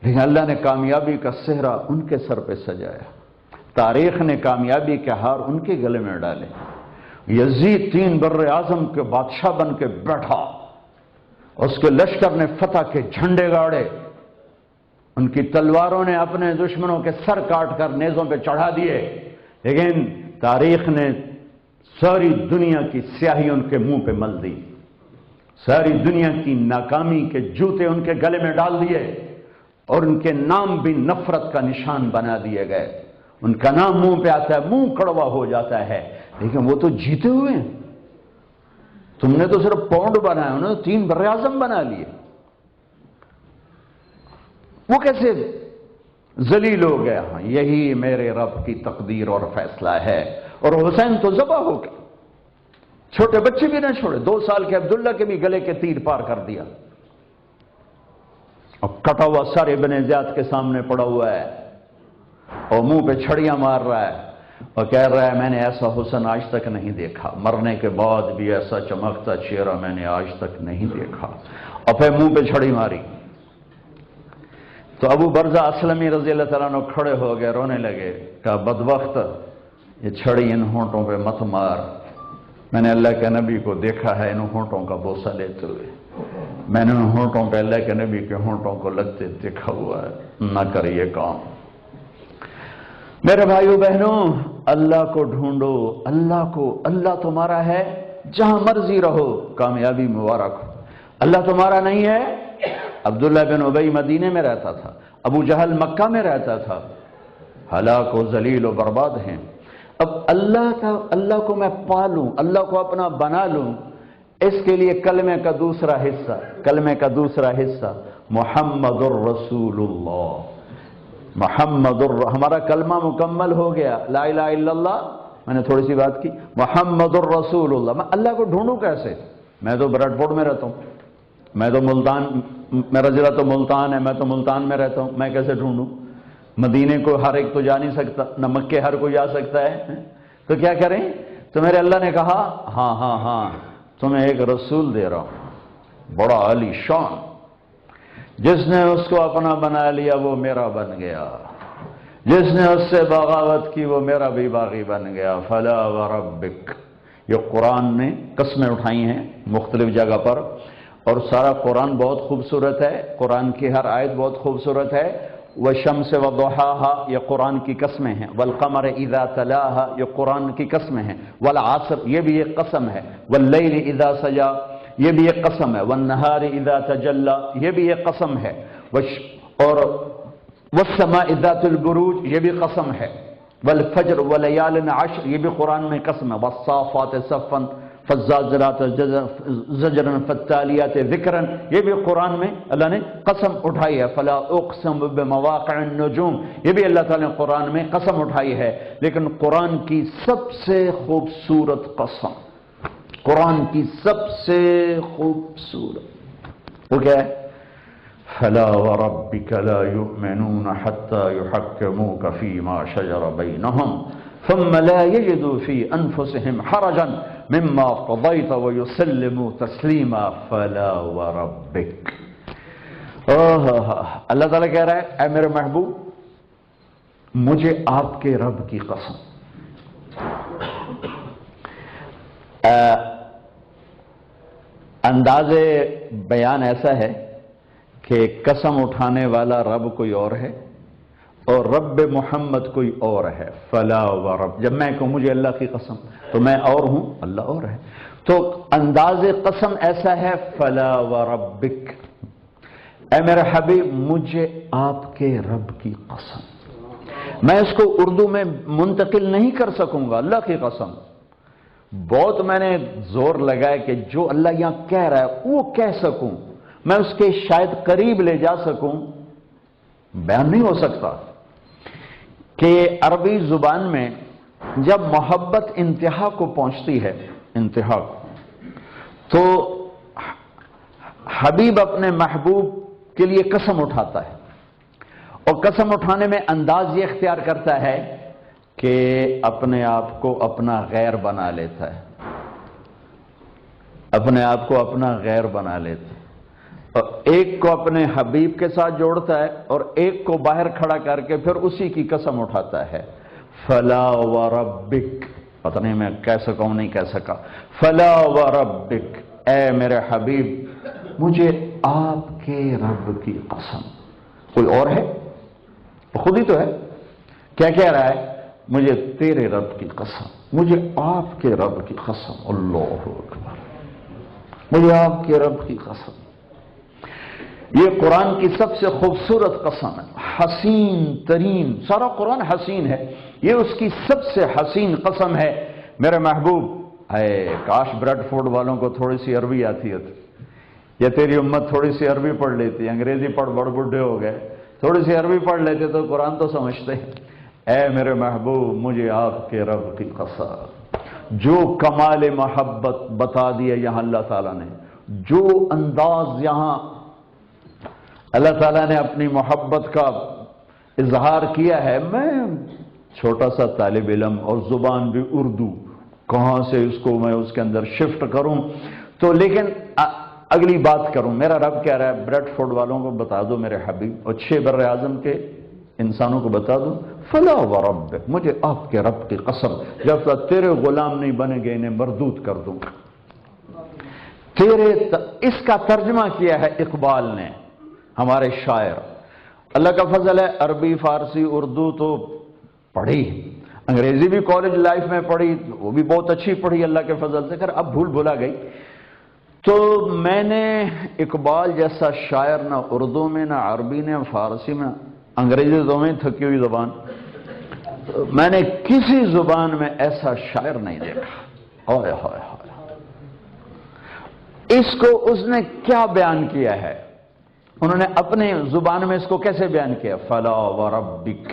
لیکن اللہ نے کامیابی کا صحرا ان کے سر پہ سجایا، تاریخ نے کامیابی کے ہار ان کے گلے میں ڈالے۔ یزید 3 بر اعظم کے بادشاہ بن کے بیٹھا، اس کے لشکر نے فتح کے جھنڈے گاڑے، ان کی تلواروں نے اپنے دشمنوں کے سر کاٹ کر نیزوں پہ چڑھا دیے، لیکن تاریخ نے ساری دنیا کی سیاہی ان کے منہ پہ مل دی، ساری دنیا کی ناکامی کے جوتے ان کے گلے میں ڈال دیے، اور ان کے نام بھی نفرت کا نشان بنا دیے گئے۔ ان کا نام منہ پہ آتا ہے، منہ کڑوا ہو جاتا ہے، لیکن وہ تو جیتے ہوئے ہیں۔ تم نے تو صرف پاؤنڈ بنایا، انہوں نے 3 بر اعظم بنا لیے۔ وہ کیسے ذلیل ہو گیا؟ ہاں، یہی میرے رب کی تقدیر اور فیصلہ ہے۔ اور حسین تو ذبح ہو گئے، چھوٹے بچے بھی نہ چھوڑے، 2 سال کے عبداللہ کے بھی گلے کے تیر پار کر دیا، اور کٹا ہوا سر ابن زیاد کے سامنے پڑا ہوا ہے، اور منہ پہ چھڑیاں مار رہا ہے، اور کہہ رہا ہے میں نے ایسا حسن آج تک نہیں دیکھا، مرنے کے بعد بھی ایسا چمکتا چہرہ میں نے آج تک نہیں دیکھا، اور پھر منہ پہ چھڑی ماری۔ تو ابو برزہ اسلمی رضی اللہ تعالیٰ عنہ کھڑے ہو گئے، رونے لگے، کہا بدبخت، یہ چھڑی ان ہونٹوں پہ مت مار، میں نے اللہ کے نبی کو دیکھا ہے ان ہونٹوں کا بوسہ لیتے ہوئے، میں نے ان ہونٹوں پہ اللہ کے نبی کے ہونٹوں کو لگتے دیکھا ہوا ہے، نہ کر یہ کام۔ میرے بھائیو بہنوں، اللہ کو ڈھونڈو، اللہ کو، اللہ تمہارا ہے، جہاں مرضی رہو کامیابی مبارک ہو۔ اللہ تمہارا نہیں ہے، عبداللہ بن ابی مدینے میں رہتا تھا، ابو جہل مکہ میں رہتا تھا، ہلاک و ذلیل و برباد ہیں۔ اب اللہ کو میں پالوں، اللہ کو اپنا بنا لوں، اس کے لیے کلمے کا دوسرا حصہ محمد الرسول اللہ، ہمارا کلمہ مکمل ہو گیا، لا الہ الا اللہ، میں نے تھوڑی سی بات کی، محمد الرسول اللہ۔ میں اللہ کو ڈھونڈوں کیسے؟ میں تو براڈ فورڈ میں رہتا ہوں، میں تو ملتان، میرا ضلع تو ملتان ہے، میں تو ملتان میں رہتا ہوں، میں کیسے ڈھونڈوں؟ مدینے کو ہر ایک تو جا نہیں سکتا، نہ مکے ہر کوئی جا سکتا ہے، تو کیا کریں؟ تو میرے اللہ نے کہا ہاں تمہیں ایک رسول دے رہا ہوں، بڑا عالی شان، جس نے اس کو اپنا بنا لیا وہ میرا بن گیا، جس نے اس سے بغاوت کی وہ میرا بھی باغی بن گیا۔ فلا وربک، یہ قرآن نے قسمیں اٹھائی ہیں مختلف جگہ پر، اور سارا قرآن بہت خوبصورت ہے، قرآن کی ہر آیت بہت خوبصورت ہے۔ والشمس وضحاها، یہ قرآن کی قسمیں ہیں، والقمر اذا تلاها، یہ قرآن کی قسمیں ہیں، والعصر، یہ بھی ایک قسم ہے، واللیل اذا سجا، یہ بھی ایک قسم ہے، والنہار اذا تجلی، یہ بھی ایک قسم ہے، اور والسماء ذات البروج، یہ بھی قسم ہے، والفجر ولیال عشر، یہ بھی قرآن میں قسم ہے، والصافات صفا، فالزاجرات زجرا فالتالیات ذکرا، یہ بھی قرآن میں اللہ نے قسم اٹھائی ہے. فلا اقسم بمواقع النجوم، یہ بھی اللہ تعالیٰ نے قرآن میں قسم اٹھائی ہے. لیکن قرآن کی سب سے خوبصورت قسم، قرآن کی سب سے خوبصورت وہ کیا ہے؟ فلا وربك لا يؤمنون حتى يحكموك فيما شجر بينهم ثم لا يجدوا في انفسهم حرجا مما قضيت ويسلموا تسليما فلا وربك. اللہ تعالیٰ کہہ رہا ہے اے میرے محبوب مجھے آپ کے رب کی قسم. انداز بیان ایسا ہے کہ قسم اٹھانے والا رب کوئی اور ہے اور رب محمد کوئی اور ہے. فلا ورب، جب میں کہوں مجھے اللہ کی قسم تو میں اور ہوں، اللہ اور ہے. تو انداز قسم ایسا ہے فلا وربک، اے میرے حبیب مجھے آپ کے رب کی قسم. میں اس کو اردو میں منتقل نہیں کر سکوں گا، اللہ کی قسم. بہت میں نے زور لگایا کہ جو اللہ یہاں کہہ رہا ہے وہ کہہ سکوں، میں اس کے شاید قریب لے جا سکوں. بیان نہیں ہو سکتا کہ عربی زبان میں جب محبت انتہا کو پہنچتی ہے، انتہا کو، تو حبیب اپنے محبوب کے لیے قسم اٹھاتا ہے، اور قسم اٹھانے میں انداز یہ اختیار کرتا ہے کہ اپنے آپ کو اپنا غیر بنا لیتا ہے، اپنے آپ کو اپنا غیر بنا لیتا ہے، اور ایک کو اپنے حبیب کے ساتھ جوڑتا ہے اور ایک کو باہر کھڑا کر کے پھر اسی کی قسم اٹھاتا ہے. فلا وربک، پتہ نہیں میں کہہ سکا ہوں نہیں کہہ سکا. فلا وربک، اے میرے حبیب مجھے آپ کے رب کی قسم. کوئی اور ہے؟ خود ہی تو ہے. کیا کہہ رہا ہے؟ مجھے تیرے رب کی قسم، مجھے آپ کے رب کی قسم. اللہ اکبر، مجھے آپ کے رب کی قسم. یہ قرآن کی سب سے خوبصورت قسم ہے، حسین ترین. سارا قرآن حسین ہے، یہ اس کی سب سے حسین قسم ہے. میرے محبوب، اے کاش بریڈ فورڈ والوں کو تھوڑی سی عربی آتی ہے، یا تیری امت تھوڑی سی عربی پڑھ لیتی. انگریزی پڑھ بڑے بڈھے ہو گئے، تھوڑی سی عربی پڑھ لیتے تو قرآن تو سمجھتے. اے میرے محبوب مجھے آپ کے رب کی قسم. جو کمال محبت بتا دیا یہاں اللہ تعالیٰ نے، جو انداز یہاں اللہ تعالیٰ نے اپنی محبت کا اظہار کیا ہے. میں چھوٹا سا طالب علم اور زبان بھی اردو، کہاں سے اس کو میں اس کے اندر شفٹ کروں؟ تو لیکن اگلی بات کروں. میرا رب کہہ رہا ہے بریڈ فورڈ والوں کو بتا دو میرے حبیب، اور 6 بر اعظم کے انسانوں کو بتا دو فلا وربک، مجھے آپ کے رب کی قسم جب تک تیرے غلام نہیں بنے گے انہیں مردود کر دوں. اس کا ترجمہ کیا ہے اقبال نے، ہمارے شاعر. اللہ کا فضل ہے عربی فارسی اردو تو پڑھی، انگریزی بھی کالج لائف میں پڑھی، وہ بھی بہت اچھی پڑھی اللہ کے فضل سے. اب بھول بھلا گئی. تو میں نے اقبال جیسا شاعر نہ اردو میں، نہ عربی، نہ فارسی میں، انگریزی تو میں تھکی ہوئی زبان، میں نے کسی زبان میں ایسا شاعر نہیں دیکھا. ہائے ہائے ہائے، اس کو اس نے کیا بیان کیا ہے؟ انہوں نے اپنے زبان میں اس کو کیسے بیان کیا؟ فلا وربک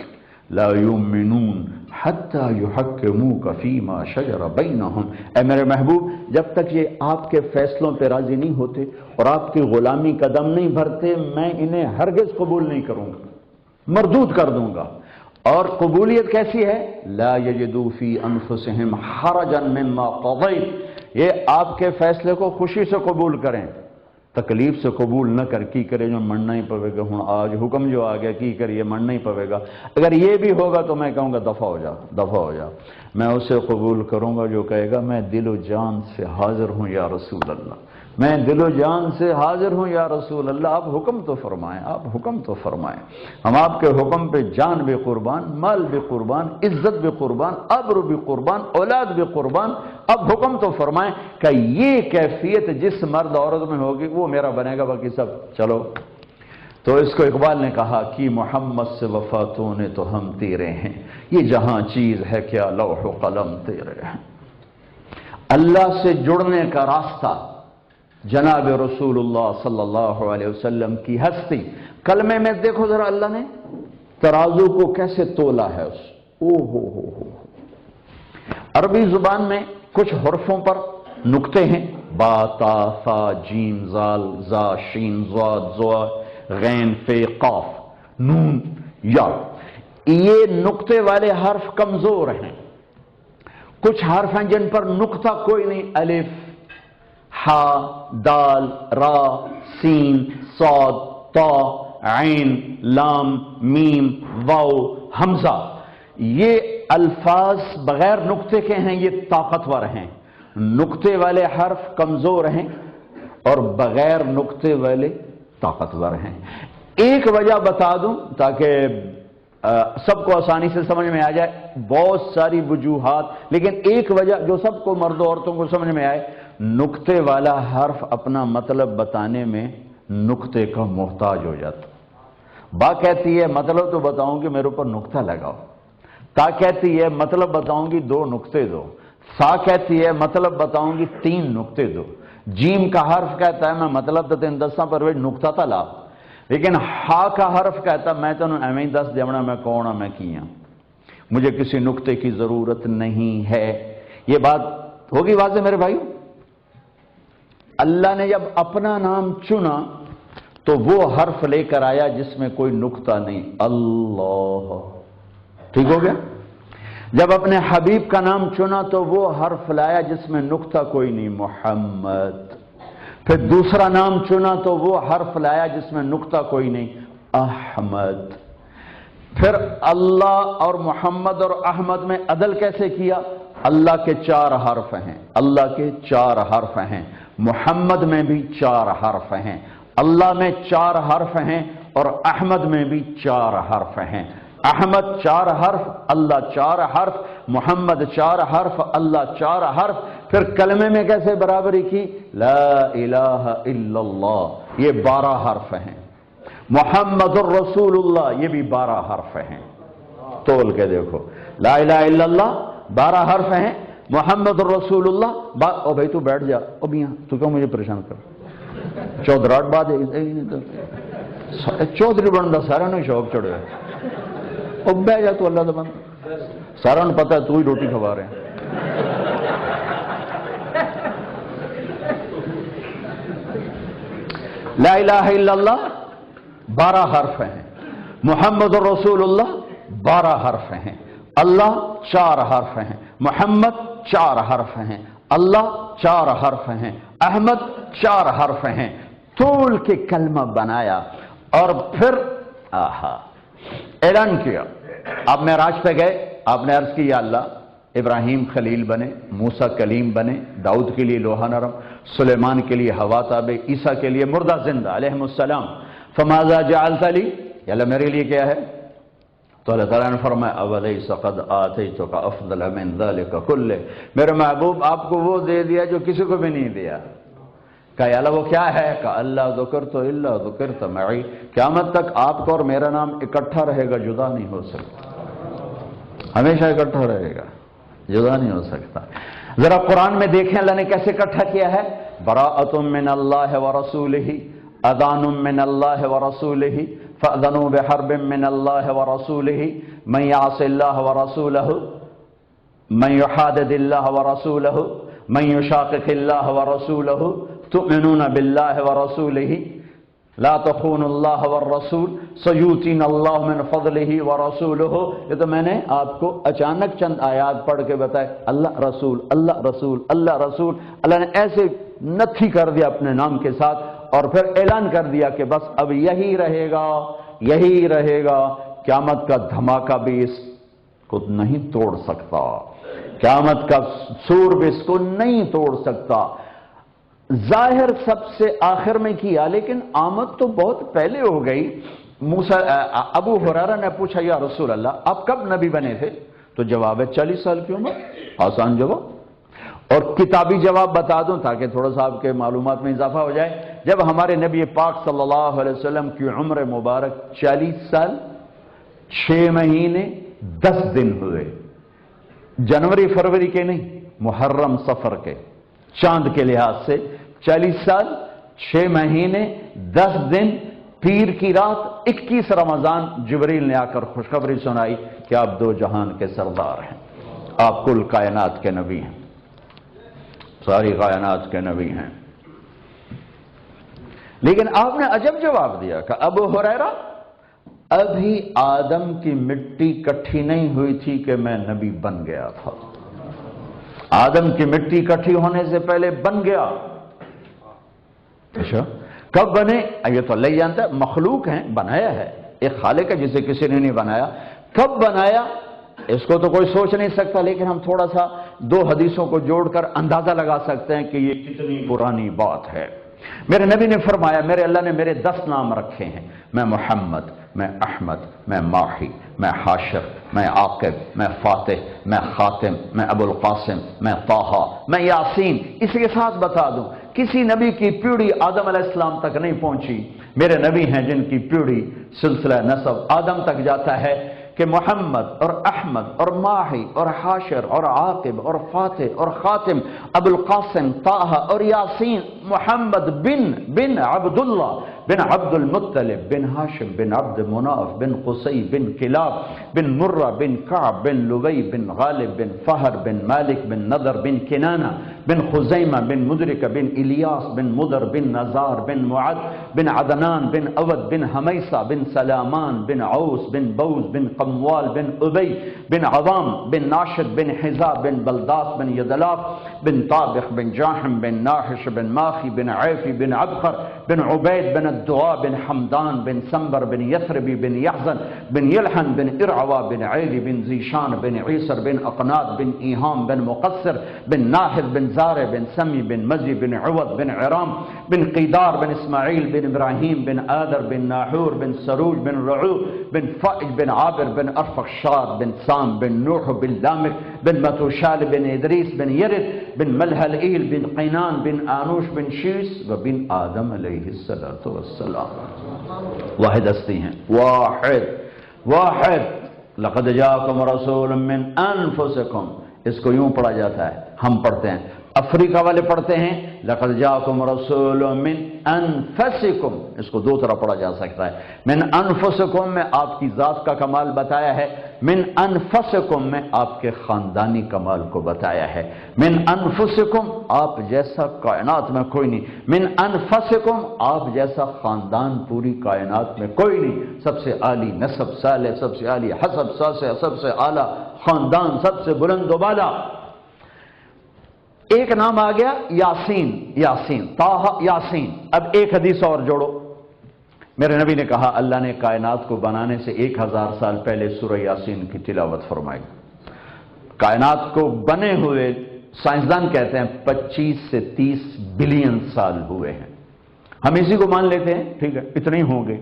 لا یؤمنون حتی یحکموک فیما شجر بینہم. اے میرے محبوب جب تک یہ آپ کے فیصلوں پہ راضی نہیں ہوتے اور آپ کی غلامی قدم نہیں بھرتے، میں انہیں ہرگز قبول نہیں کروں گا، مردود کر دوں گا. اور قبولیت کیسی ہے؟ لا یجدوا فی انفسہم حرجا مما قضیت، یہ آپ کے فیصلے کو خوشی سے قبول کریں، تکلیف سے قبول نہ کر کی کرے جو مننا ہی پوے گا. ہوں آج حکم جو آ گیا کی کریے مننا ہی پوے گا. اگر یہ بھی ہوگا تو میں کہوں گا دفع ہو جا، دفع ہو جا. میں اسے قبول کروں گا جو کہے گا میں دل و جان سے حاضر ہوں یا رسول اللہ، میں دل و جان سے حاضر ہوں یا رسول اللہ. آپ حکم تو فرمائیں، آپ حکم تو فرمائیں. ہم آپ کے حکم پہ جان بھی قربان، مال بھی قربان، عزت بھی قربان، ابرو بھی قربان، اولاد بھی قربان. اب حکم تو فرمائیں کہ یہ کیفیت جس مرد عورت میں ہوگی وہ میرا بنے گا، باقی سب چلو. تو اس کو اقبال نے کہا کہ محمد سے وفاتوں نے تو ہم تیرے ہیں، یہ جہاں چیز ہے کیا لوح و قلم تیرے ہیں. اللہ سے جڑنے کا راستہ، جناب رسول اللہ صلی اللہ علیہ وسلم کی ہستی۔ کلمے میں دیکھو ذرا اللہ نے ترازو کو کیسے تولا ہے اس ہو۔ عربی زبان میں کچھ حرفوں پر نقطے ہیں، با، تا، ثا، جیم، زال، زا، شین، ضاد، ضا، غین، فے، قاف، نون، یا۔ یہ نقطے والے حرف کمزور ہیں۔ کچھ حرف ہیں جن پر نقطہ کوئی نہیں، الف، ہا، دال، را، سین، صاد، تا، عین، لام، میم، واو، حمزہ۔ یہ الفاظ بغیر نقطے کے ہیں، یہ طاقتور ہیں۔ نقطے والے حرف کمزور ہیں اور بغیر نقطے والے طاقتور ہیں۔ ایک وجہ بتا دوں تاکہ سب کو آسانی سے سمجھ میں آ جائے، بہت ساری وجوہات، لیکن ایک وجہ جو سب کو، مرد و عورتوں کو سمجھ میں آئے، نقطے والا حرف اپنا مطلب بتانے میں نقطے کا محتاج ہو جاتا۔ با کہتی ہے مطلب تو بتاؤں گی میرے اوپر نقطہ لگاؤ، تا کہتی ہے مطلب بتاؤں گی 2 نقطے دو، سا کہتی ہے مطلب بتاؤں گی 3 نقطے دو، جیم کا حرف کہتا ہے میں مطلب تو 10 پر نقطہ تا لا، لیکن ہا کا حرف کہتا میں تینوں ایویں ہی دس دیونا میں کون ہاں میں کیا، مجھے کسی نقطے کی ضرورت نہیں ہے۔ یہ بات ہوگی واضح میرے بھائیو؟ اللہ نے جب اپنا نام چنا تو وہ حرف لے کر آیا جس میں کوئی نقطہ نہیں، اللہ، ٹھیک ہو گیا؟ جب اپنے حبیب کا نام چنا تو وہ حرف لایا جس میں نقطہ کوئی نہیں، محمد۔ پھر دوسرا نام چنا تو وہ حرف لایا جس میں نقطہ کوئی نہیں، احمد۔ پھر اللہ اور محمد اور احمد میں عدل کیسے کیا؟ اللہ کے 4 حرف ہیں، اللہ کے 4 حرف ہیں، محمد میں بھی 4 حرف ہیں، اللہ میں 4 حرف ہیں اور احمد میں بھی 4 حرف ہیں۔ احمد 4 حرف، اللہ 4 حرف، محمد 4 حرف، اللہ 4 حرف۔ پھر کلمے میں کیسے برابری کی؟ لا الہ الا اللہ، یہ 12 حرف ہیں، محمد الرسول اللہ یہ بھی 12 حرف ہیں۔ تول کے دیکھو، لا الہ الا اللہ 12 حرف ہیں، محمد الرسول اللہ او بھائی تو بیٹھ جا، او میاں تو کیوں مجھے پریشان کر، چودراٹ بات چودھری بنتا سارا نے شوق چڑھے، اب بہ جا تو اللہ دا بند، سارا نے پتا ہے تو ہی روٹی کھوا رہے ہیں۔ لا الہ الا اللہ 12 حرف ہیں، محمد الرسول اللہ 12 حرف ہیں، اللہ 4 حرف ہیں، محمد 4 حرف ہیں، اللہ 4 حرف ہیں، احمد 4 حرف ہیں۔ طول کے کلمہ بنایا اور پھر اعلان کیا۔ آپ معراج پہ گئے، آپ نے عرض کی یا اللہ ابراہیم خلیل بنے، موسیٰ کلیم بنے، داؤد کے لیے لوہا نرم، سلیمان کے لیے ہوا تابع، عیسیٰ کے لیے مردہ زندہ علیہم السلام، فماذا جعلت لی، یا اللہ میرے لیے کیا ہے؟ تو اللہ تعالیٰ نے فرمایا اولیس قد آتیتک افضل من ذلک کلہ، میرے محبوب آپ کو وہ دے دیا جو کسی کو بھی نہیں دیا۔ کہا یا اللہ وہ کیا ہے؟ کہا اللہ ذکرت الا ذکرت معی، قیامت تک آپ کا اور میرا نام اکٹھا رہے گا، جدا نہیں ہو سکتا، ہمیشہ اکٹھا رہے گا، جدا نہیں ہو سکتا۔ ذرا قرآن میں دیکھیں اللہ نے کیسے اکٹھا کیا ہے، براءۃ من اللہ ورسولہ، اذان من اللہ ورسولہ، فأذنوا بحرب من اللہ ورسولہ، من یعص اللہ ورسولہ، من یحادد اللہ ورسولہ، من یشاقق اللہ ورسولہ، تؤمنون باللہ ورسولہ، لا تخون اللہ والرسول سیؤتینا اللہ من فضلہ ورسولہ۔ یہ تو میں نے آپ کو اچانک چند آیات پڑھ کے بتائے، اللہ رسول اللہ رسول اللہ رسول، اللہ نے ایسے نتھی کر دیا اپنے نام کے ساتھ، اور پھر اعلان کر دیا کہ بس اب یہی رہے گا، یہی رہے گا، قیامت کا دھماکہ بھی اس کو نہیں توڑ سکتا، قیامت کا سور بھی اس کو نہیں توڑ سکتا۔ ظاہر سب سے آخر میں کیا، لیکن آمد تو بہت پہلے ہو گئی۔ ابو ہریرہ نے پوچھا یا رسول اللہ آپ کب نبی بنے تھے؟ تو جواب ہے 40 سال کی عمر، آسان جواب۔ اور کتابی جواب بتا دوں تاکہ تھوڑا سا آپ کے معلومات میں اضافہ ہو جائے، جب ہمارے نبی پاک صلی اللہ علیہ وسلم کی عمر مبارک 40 سال 6 مہینے 10 دن ہوئے، جنوری فروری کے نہیں، محرم سفر کے چاند کے لحاظ سے 40 سال 6 مہینے 10 دن پیر کی رات 21 رمضان جبریل نے آ کر خوشخبری سنائی کہ آپ 2 جہان کے سردار ہیں، آپ کل کائنات کے نبی ہیں، ساری کائنات کے نبی ہیں۔ لیکن آپ نے عجب جواب دیا کہ ابو ہریرہ ابھی آدم کی مٹی کٹھی نہیں ہوئی تھی کہ میں نبی بن گیا تھا، آدم کی مٹی کٹھی ہونے سے پہلے بن گیا۔ اچھا کب بنے؟ یہ تو اللہ جانتا ہے، مخلوق ہیں، بنایا ہے، ایک خالق ہے جسے کسی نے نہیں بنایا۔ کب بنایا اس کو تو کوئی سوچ نہیں سکتا، لیکن ہم تھوڑا سا 2 حدیثوں کو جوڑ کر اندازہ لگا سکتے ہیں کہ یہ کتنی پرانی بات ہے۔ میرے نبی نے فرمایا میرے اللہ نے میرے 10 نام رکھے ہیں، میں محمد، میں احمد، میں ماحی، میں حاشر، میں عاقب، میں فاتح، میں خاتم، میں ابو القاسم، میں طٰہٰ، میں یاسین۔ اس کے ساتھ بتا دوں کسی نبی کی پیڑھی آدم علیہ السلام تک نہیں پہنچی، میرے نبی ہیں جن کی پیڑھی سلسلہ نسب آدم تک جاتا ہے کہ محمد اور احمد اور ماحی اور حاشر اور عاقب اور فاتح اور خاتم ابو القاسم طٰہٰ اور یاسین محمد بن عبداللہ بن عبد المطلب بن ہاشم بن عبد مناف بن قصی بن کلاب بن مرہ بن کعب بن لبی بن غالب بن فہر بن مالک بن نضر بن کنانہ بن خزیمہ بن مدرکہ بن الیاس بن مدر بن نزار بن معد بن عدنان بن اود بن حمیسہ بن سلامان بن عوس بن بوز بن قموال بن ابی بن عظام بن ناشد بن حزاب بن بلداس بن یدلاف بن طابخ بن جاحم بن ناحش بن ماخی بن عیفی بن عبقر بن عبید بن الدعاء بن حمدان بن سنبر بن یثربی بن یحزن بن یلحن بن ارعوا بن عیلی بن زیشان بن عیسر بن اقناد بن ایہام بن مقصر بن ناحد بن زارع بن سمی بن مزی بن عوض بن عرام بن قیدار بن اسماعیل بن ابراہیم بن آدر بن ناحور بن سروج بن رعو بن فائج بن عابر بن ارفخشاد بن سام بن نوح بن لامک بن متوشال بن ادریس بن یرد بن ملحلئیل بن قینان بن آنوش بن شیس و بن آدم علیہ السلام۔ واحد ہستی ہیں، واحد لقد جاءکم رسول من انفسکم، اس کو یوں پڑھا جاتا ہے، ہم پڑھتے ہیں، افریقہ والے پڑھتے ہیں لقد جاءکم رسول من انفسکم، اس کو 2 طرح پڑھا جا سکتا ہے۔ من انفسکم میں آپ کی ذات کا کمال بتایا ہے، من انفسکم میں آپ کے خاندانی کمال کو بتایا ہے۔ من انفسکم آپ جیسا کائنات میں کوئی نہیں، من انفسکم آپ جیسا خاندان پوری کائنات میں کوئی نہیں، سب سے عالی نسب صالح، سب سے عالی حسب صالح، سب سے اعلیٰ خاندان، سب سے بلند و بالا۔ ایک نام آ گیا یاسین، طٰہٰ یاسین۔ اب ایک حدیث اور جوڑو، میرے نبی نے کہا اللہ نے کائنات کو بنانے سے 1000 سال پہلے سورہ یاسین کی تلاوت فرمائی۔ کائنات کو بنے ہوئے سائنسدان کہتے ہیں 25 سے 30 بلین سال ہوئے ہیں، ہم اسی کو مان لیتے ہیں، ٹھیک ہے اتنے ہی ہوں گے۔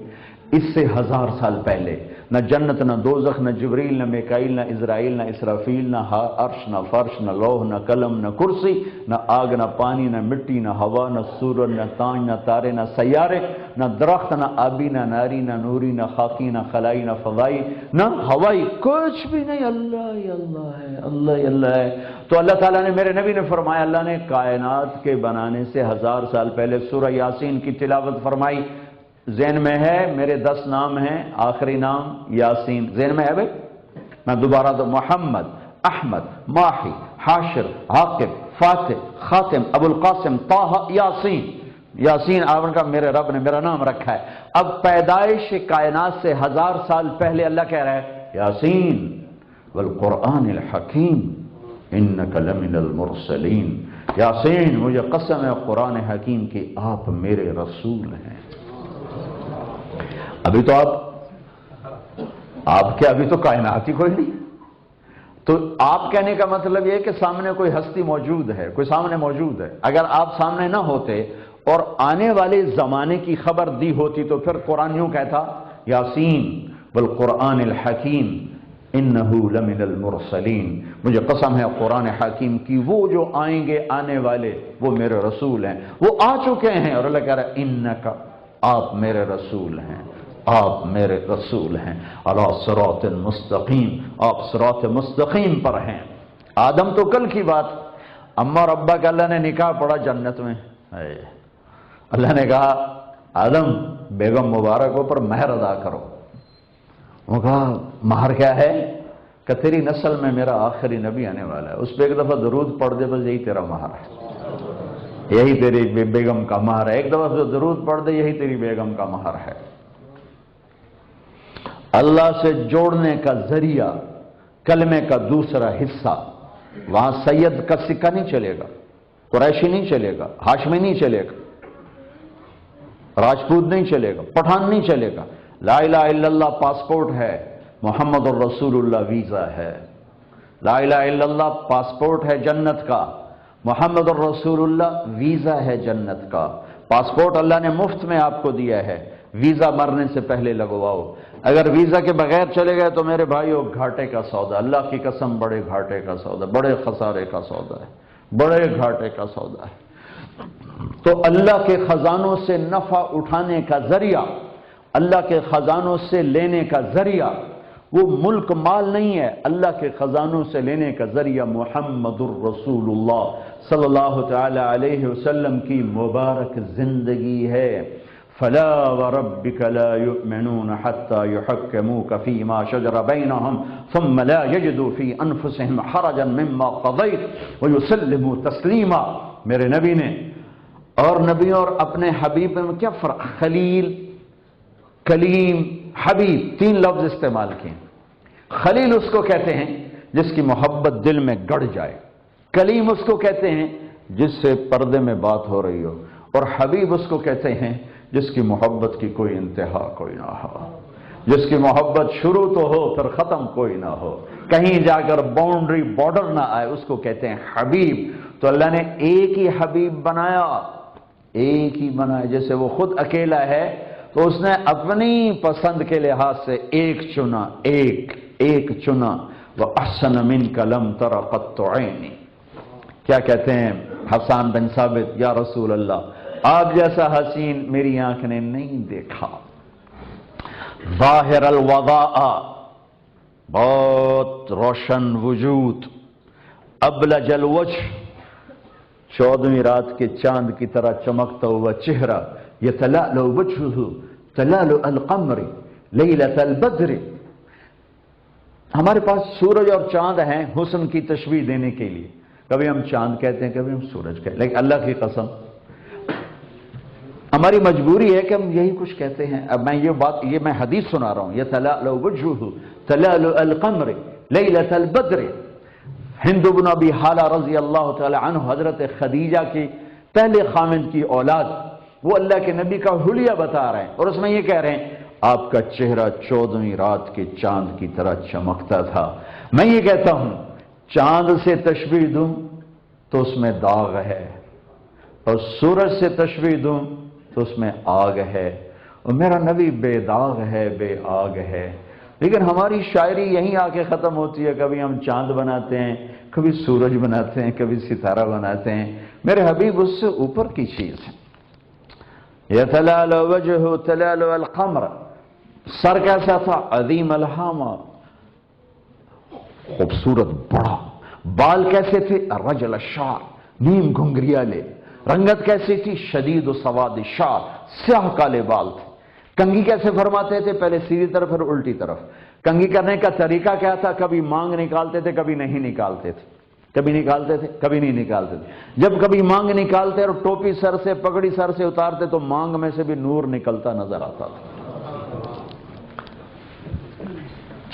اس سے 1000 سال پہلے نہ جنت نہ دوزخ نہ جبریل نہ میکائیل نہ اسرائیل نہ اسرافیل نہ عرش نہ فرش نہ لوح نہ قلم نہ کرسی نہ آگ نہ پانی نہ مٹی نہ ہوا نہ سورج نہ تانج نہ تارے نہ سیارے نہ درخت نہ آبی نہ ناری نہ نوری نہ خاکی نہ خلائی نہ فضائی نہ ہوائی، کچھ بھی نہیں، اللہ ہی اللہ ہے، اللہ ہی اللہ ہے۔ تو اللہ تعالیٰ نے، میرے نبی نے فرمایا اللہ نے کائنات کے بنانے سے 1000 سال پہلے سورہ یاسین کی تلاوت فرمائی۔ ذہن میں ہے میرے 10 نام ہیں، آخری نام یاسین، ذہن میں ہے بھائی؟ میں دوبارہ تو محمد، احمد، ماحی، حاشر، عاقب، فاتح، خاتم، ابو القاسم، طٰہٰ، یاسین آپ کا میرے رب نے میرا نام رکھا ہے۔ اب پیدائش کائنات سے 1000 سال پہلے اللہ کہہ رہا ہے یاسین والقرآن الحکیم انک لمن المرسلین، یاسین مجھے قسم ہے قرآن حکیم کی آپ میرے رسول ہیں۔ ابھی تو آپ کے ابھی تو کائنات ہی کوئی نہیں، تو آپ کہنے کا مطلب یہ کہ سامنے کوئی ہستی موجود ہے، کوئی سامنے موجود ہے۔ اگر آپ سامنے نہ ہوتے اور آنے والے زمانے کی خبر دی ہوتی تو پھر قرآن یوں کہتا یاسین والقرآن الحکیم انہ لمن المرسلین، مجھے قسم ہے قرآن حکیم کی وہ جو آئیں گے آنے والے وہ میرے رسول ہیں، وہ آ چکے ہیں۔ اور اللہ کہہ رہا ہے انکا آپ میرے رسول ہیں، آپ میرے رسول ہیں، علی صراط مستقیم، آپ صراط مستقیم پر ہیں۔ آدم تو کل کی بات، اما اور ابا کا اللہ نے نکاح پڑھا جنت میں. اللہ نے کہا آدم بیگم مبارک پر مہر ادا کرو. وہ کہا مہر کیا ہے؟ کہ تیری نسل میں میرا آخری نبی آنے والا ہے، اس پہ ایک دفعہ درود پڑھ دے، بس یہی تیرا مہر ہے، یہی تیری بیگم کا مہر ہے. ایک دفعہ درود پڑھ دے، یہی تیری بیگم کا مہر ہے. اللہ سے جوڑنے کا ذریعہ کلمے کا دوسرا حصہ. وہاں سید کا سکہ نہیں چلے گا، قریشی نہیں چلے گا، ہاشمی نہیں چلے گا، راجپوت نہیں چلے گا، پٹھان نہیں چلے گا. لا الہ الا اللہ پاسپورٹ ہے، محمد الرسول اللہ ویزا ہے. لا الہ الا اللہ پاسپورٹ ہے جنت کا، محمد الرسول اللہ ویزا ہے جنت کا. پاسپورٹ اللہ نے مفت میں آپ کو دیا ہے، ویزا مرنے سے پہلے لگواؤ. اگر ویزا کے بغیر چلے گئے تو میرے بھائیو گھاٹے کا سودا، اللہ کی قسم بڑے گھاٹے کا سودا، بڑے خسارے کا سودا ہے، بڑے گھاٹے کا سودا ہے. تو اللہ کے خزانوں سے نفع اٹھانے کا ذریعہ، اللہ کے خزانوں سے لینے کا ذریعہ وہ ملک مال نہیں ہے، اللہ کے خزانوں سے لینے کا ذریعہ محمد الرسول اللہ صلی اللہ تعالی علیہ وسلم کی مبارک زندگی ہے. فلا وربك لا يؤمنون حتى يحكموك فيما شجر بينهم ثم لا يجدوا في انفسهم حرجا مما قضيت ويسلموا تسليما. میرے نبی نے اور نبیوں اور اپنے حبیب میں کیا فرق؟ خلیل، کلیم، حبیب، تین لفظ استعمال کیے. خلیل اس کو کہتے ہیں جس کی محبت دل میں گڑ جائے، کلیم اس کو کہتے ہیں جس سے پردے میں بات ہو رہی ہو، اور حبیب اس کو کہتے ہیں جس کی محبت کی کوئی انتہا کوئی نہ ہو، جس کی محبت شروع تو ہو پھر ختم کوئی نہ ہو، کہیں جا کر باؤنڈری بارڈر نہ آئے، اس کو کہتے ہیں حبیب. تو اللہ نے ایک ہی حبیب بنایا، ایک ہی بنایا. جیسے وہ خود اکیلا ہے تو اس نے اپنی پسند کے لحاظ سے ایک چنا، ایک چنا. وَأَحْسَنَ مِنْكَ لَمْ تَرَ قَطُّ عَيْنِي. کیا کہتے ہیں حسان بن ثابت، یا رسول اللہ آپ جیسا حسین میری آنکھ نے نہیں دیکھا. ظاہر الوضاء، بہت روشن وجود. ابلج الوجہ، 14ویں رات کے چاند کی طرح چمکتا ہوا چہرہ. یتلألؤ وجہہ تلألؤ القمر لیلۃ البدر. ہمارے پاس سورج اور چاند ہیں حسن کی تشبیہ دینے کے لیے. کبھی ہم چاند کہتے ہیں، کبھی ہم سورج کہتے ہیں، لیکن اللہ کی قسم ہماری مجبوری ہے کہ ہم یہی کچھ کہتے ہیں. اب یہ میں حدیث سنا رہا ہوں. یتلألؤ وجہہ تلألؤ القمر لیلۃ البدر. ہند بن ابی حالہ رضی اللہ تعالی عنہ، حضرت خدیجہ کی پہلے خامند کی اولاد، وہ اللہ کے نبی کا حلیہ بتا رہے ہیں اور اس میں یہ کہہ رہے ہیں آپ کا چہرہ 14ویں رات کے چاند کی طرح چمکتا تھا. میں یہ کہتا ہوں چاند سے تشبیہ دوں تو اس میں داغ ہے، اور سورج سے تشبیہ دوں تو اس میں آگ ہے، اور میرا نبی بے داغ ہے، بے آگ ہے. لیکن ہماری شاعری یہیں آ کے ختم ہوتی ہے. کبھی ہم چاند بناتے ہیں، کبھی سورج بناتے ہیں، کبھی ستارہ بناتے ہیں. میرے حبیب اس سے اوپر کی چیز ہے. یتلألؤ وجہہ تلألؤ القمر. سر کیسا تھا؟ عظیم الہامہ، خوبصورت بڑا. بال کیسے تھے؟ الرجل الشعر، نیم گھنگریالے. رنگت کیسی تھی؟ شدید و سواد الشعر، سیاہ کالے بال تھے. کنگھی کیسے فرماتے تھے؟ پہلے سیدھی طرف پھر الٹی طرف. کنگھی کرنے کا طریقہ کیا تھا؟ کبھی مانگ نکالتے تھے، کبھی نہیں نکالتے تھے، کبھی نکالتے تھے، کبھی نہیں نکالتے تھے. جب کبھی مانگ نکالتے اور ٹوپی سر سے، پگڑی سر سے اتارتے تو مانگ میں سے بھی نور نکلتا نظر آتا تھا.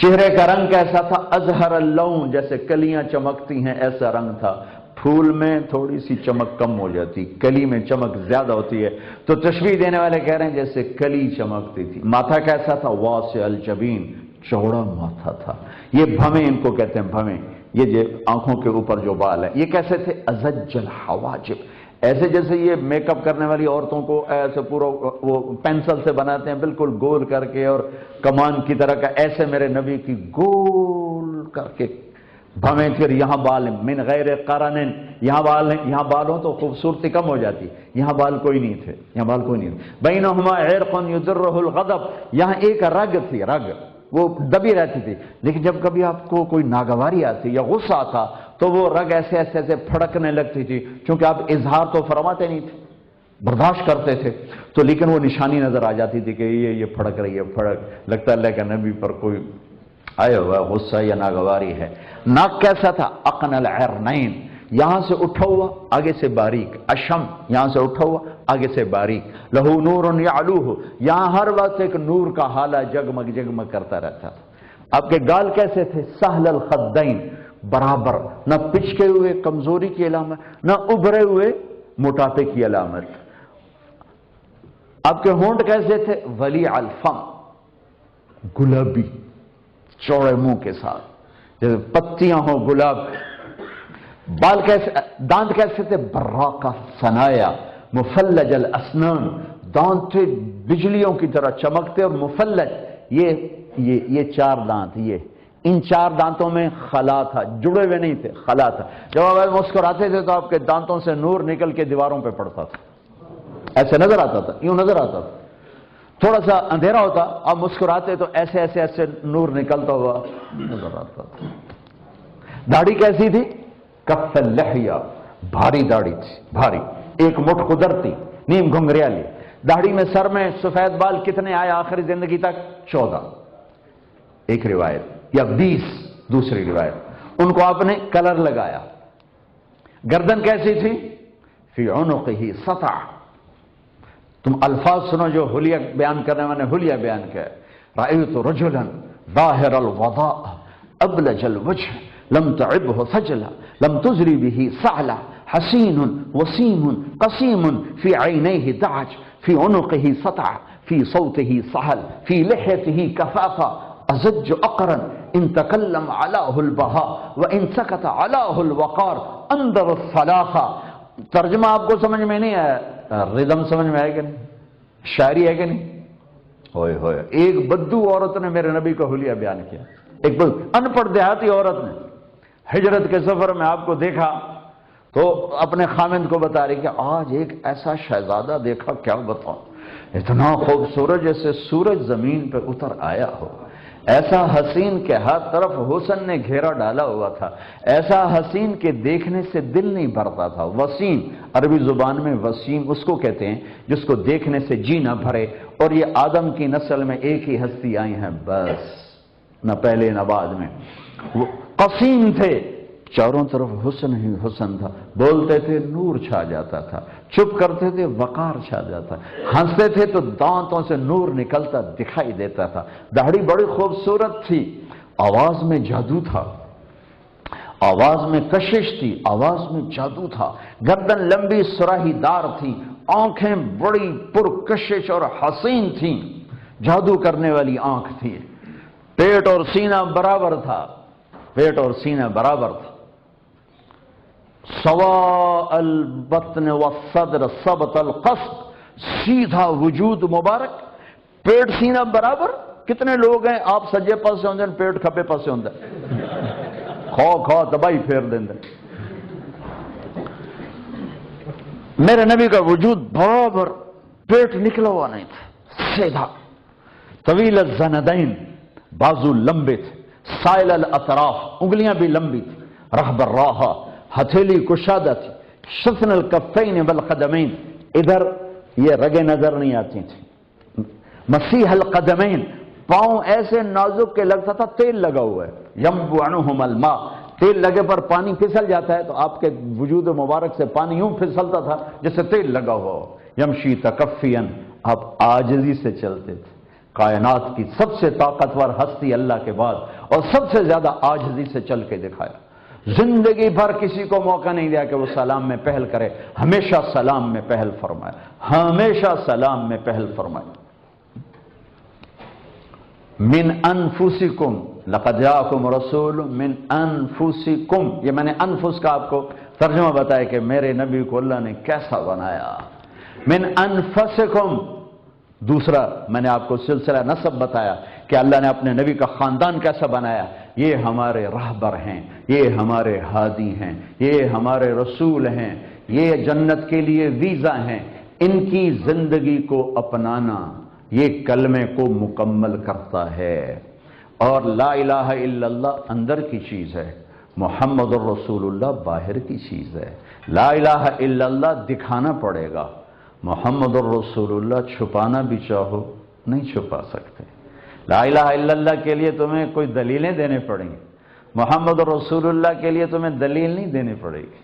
چہرے کا رنگ کیسا تھا؟ ازہر اللون، جیسے کلیاں چمکتی ہیں ایسا رنگ تھا. پھول میں تھوڑی سی چمک کم ہو جاتی، کلی میں چمک زیادہ ہوتی ہے، تو تشبیہ دینے والے کہہ رہے ہیں جیسے کلی چمکتی تھی. ماتھا کیسا تھا؟ واسع الجبین، چوڑا ماتھا تھا. یہ بھویں ان کو کہتے ہیں، بھویں، یہ جو آنکھوں کے اوپر جو بال ہیں. یہ کیسے تھے؟ ازج الحواجب، ایسے جیسے یہ میک اپ کرنے والی عورتوں کو ایسے پورا وہ پینسل سے بناتے ہیں بالکل گول کر کے اور کمان کی طرح کا، ایسے میرے نبی کی گول کر کے بھویں. پھر یہاں بال ہیں من غیر قرن، یہاں بال ہیں، یہاں بالوں تو خوبصورتی کم ہو جاتی، یہاں بال کوئی نہیں تھے، یہاں بال کوئی نہیں تھے. بینہما عرق یدرہ الغضب، یہاں ایک رگ تھی، رگ وہ دبی رہتی تھی، لیکن جب کبھی آپ کو کوئی ناگواری آتی یا غصہ آتا تو وہ رگ ایسے ایسے ایسے پھڑکنے لگتی تھی، چونکہ آپ اظہار تو فرماتے نہیں تھے، برداشت کرتے تھے، تو لیکن وہ نشانی نظر آ جاتی تھی کہ یہ پھڑک رہی ہے، پھڑک لگتا ہے اللہ کے نبی پر کوئی آیا ہوا غصہ یا ناگواری ہے۔ ناک کیسا تھا؟ اقن العرنین، یہاں سے اٹھا ہوا آگے سے باریک، اشم یہاں سے اٹھا ہوا آگے سے باریک، لہو نور یعلوہ، یہاں ہر وقت ایک نور کا حالہ جگمگ جگمگ کرتا رہتا تھا۔ آپ کے گال کیسے تھے؟ سہل الخدین، برابر، نہ پچکے ہوئے کمزوری کی علامت، نہ ابھرے ہوئے موٹاپے کی علامت۔ آپ کے ہونٹ کیسے تھے؟ ولی الفم، گلابی، چوڑے منہ کے ساتھ جیسے پتیاں ہوں گلاب۔ بال کیسے، دانت کیسے تھے؟ براقہ ثنایا، مفلج الاسنان، دانت تھے بجلیوں کی طرح چمکتے اور مفلج، یہ چار دانت، ان چار دانتوں میں خلا تھا، جڑے ہوئے نہیں تھے، خلا تھا۔ جب آپ مسکراتے تھے تو آپ کے دانتوں سے نور نکل کے دیواروں پہ پڑتا تھا، ایسے نظر آتا تھا، یوں نظر آتا تھا۔ تھوڑا سا اندھیرا ہوتا، آپ مسکراتے تو ایسے ایسے ایسے نور نکلتا ہوا نظر آتا تھا۔ داڑھی کیسی تھی؟ کف اللحیہ، بھاری داڑھی تھی، بھاری، ایک مٹھ قدرتی، نیم گھنگریالی داڑھی میں۔ سر میں سفید بال کتنے آئے آخری زندگی تک؟ 14 ایک روایت، یا 20 دوسری روایت۔ ان کو آپ نے کلر لگایا۔ گردن کیسی تھی؟ فی عنقہ سطع، تم الفاظ سنو جو حلیہ بیان کرنے والے حلیہ بیان کیا، رأیت رجلا ظاہر الوضاء ابلج الوجہ لم تعبه سجلا لم تزری به سعلا حسین وسیم قسیم فی عینیہ دعج فی عنقہ سطع فی صوتہ سہل فی لحیتہ کفافا ازج اقرا ان تکلم علاہ البہا وان سکت علاہ الوقار اندر الصلاخہ۔ ترجمہ آپ کو سمجھ میں نہیں آیا، ردم سمجھ میں آئے کہ نہیں، شاعری ہے کہ نہیں؟ ہوئے ہوئے، ایک بدو عورت نے میرے نبی کو حلیہ بیان کیا، ایک ان پڑھ دیہاتی عورت نے ہجرت کے سفر میں آپ کو دیکھا تو اپنے خامند کو بتا رہی کہ آج ایک ایسا شہزادہ دیکھا، کیا بتاؤں، اتنا خوبصورت جیسے سورج زمین پہ اتر آیا ہو، ایسا حسین کہ ہر طرف حسن نے گھیرا ڈالا ہوا تھا، ایسا حسین کہ دیکھنے سے دل نہیں بھرتا تھا۔ وسیم، عربی زبان میں وسیم اس کو کہتے ہیں جس کو دیکھنے سے جی نہ بھرے، اور یہ آدم کی نسل میں ایک ہی ہستی آئی ہیں بس، نہ پہلے نہ بعد میں۔ وہ قسیم تھے، چاروں طرف حسن ہی حسن تھا، بولتے تھے نور چھا جاتا تھا، چپ کرتے تھے وقار چھا جاتا، ہنستے تھے تو دانتوں سے نور نکلتا دکھائی دیتا تھا۔ داڑھی بڑی خوبصورت تھی، آواز میں جادو تھا، آواز میں کشش تھی، آواز میں جادو تھا۔ گردن لمبی سراہی دار تھی، آنکھیں بڑی پرکشش اور حسین تھیں، جادو کرنے والی آنکھ تھی۔ پیٹ اور سینہ برابر تھا، پیٹ اور سینہ برابر تھا۔ سواء البطن والصدر ثبت القصد، سیدھا وجود مبارک، پیٹ سینہ برابر۔ کتنے لوگ ہیں آپ سجے پاسے ہوندے پیٹ کھبے پاسے ہوندا، کھا تباہی پھیر دیندے۔ میرے نبی کا وجود برابر، پیٹ نکلا ہوا نہیں تھا، سیدھا، طویل الزندین، بازو لمبے تھے، سائل الاطراف، انگلیاں بھی لمبی تھی، رہب الراحہ، ہتھیلی کشادہ تھی، شفن الکفین والقدمین، ادھر یہ رگیں نظر نہیں آتی تھی، مسیح القدمین، پاؤں ایسے نازک کے لگتا تھا تیل لگا ہوا ہے، ینبع عنہم الماء، تیل لگے پر پانی پھسل جاتا ہے تو آپ کے وجود مبارک سے پانی یوں پھسلتا تھا جیسے تیل لگا ہوا ہو۔ یمشی تکفین، آپ عاجزی سے چلتے تھے، کائنات کی سب سے طاقتور ہستی اللہ کے بعد، اور سب سے زیادہ عاجزی سے چل کے دکھایا۔ زندگی بھر کسی کو موقع نہیں دیا کہ وہ سلام میں پہل کرے، ہمیشہ سلام میں پہل فرمایا، ہمیشہ سلام میں پہل فرمایا۔ من انفسکم لقد جاءکم رسول من انفسکم، یہ میں نے انفس کا آپ کو ترجمہ بتایا کہ میرے نبی کو اللہ نے کیسا بنایا۔ من انفسکم، دوسرا میں نے آپ کو سلسلہ نسب بتایا کہ اللہ نے اپنے نبی کا خاندان کیسا بنایا۔ یہ ہمارے راہبر ہیں، یہ ہمارے ہادی ہیں، یہ ہمارے رسول ہیں، یہ جنت کے لیے ویزا ہیں، ان کی زندگی کو اپنانا یہ کلمے کو مکمل کرتا ہے۔ اور لا الہ الا اللہ اندر کی چیز ہے، محمد الرسول اللہ باہر کی چیز ہے۔ لا الہ الا اللہ دکھانا پڑے گا، محمد الرسول اللہ چھپانا بھی چاہو نہیں چھپا سکتے۔ لا الہ الا اللہ کے لیے تمہیں کوئی دلیلیں دینے پڑیں گی، محمد الرسول اللہ کے لیے تمہیں دلیل نہیں دینی پڑے گی۔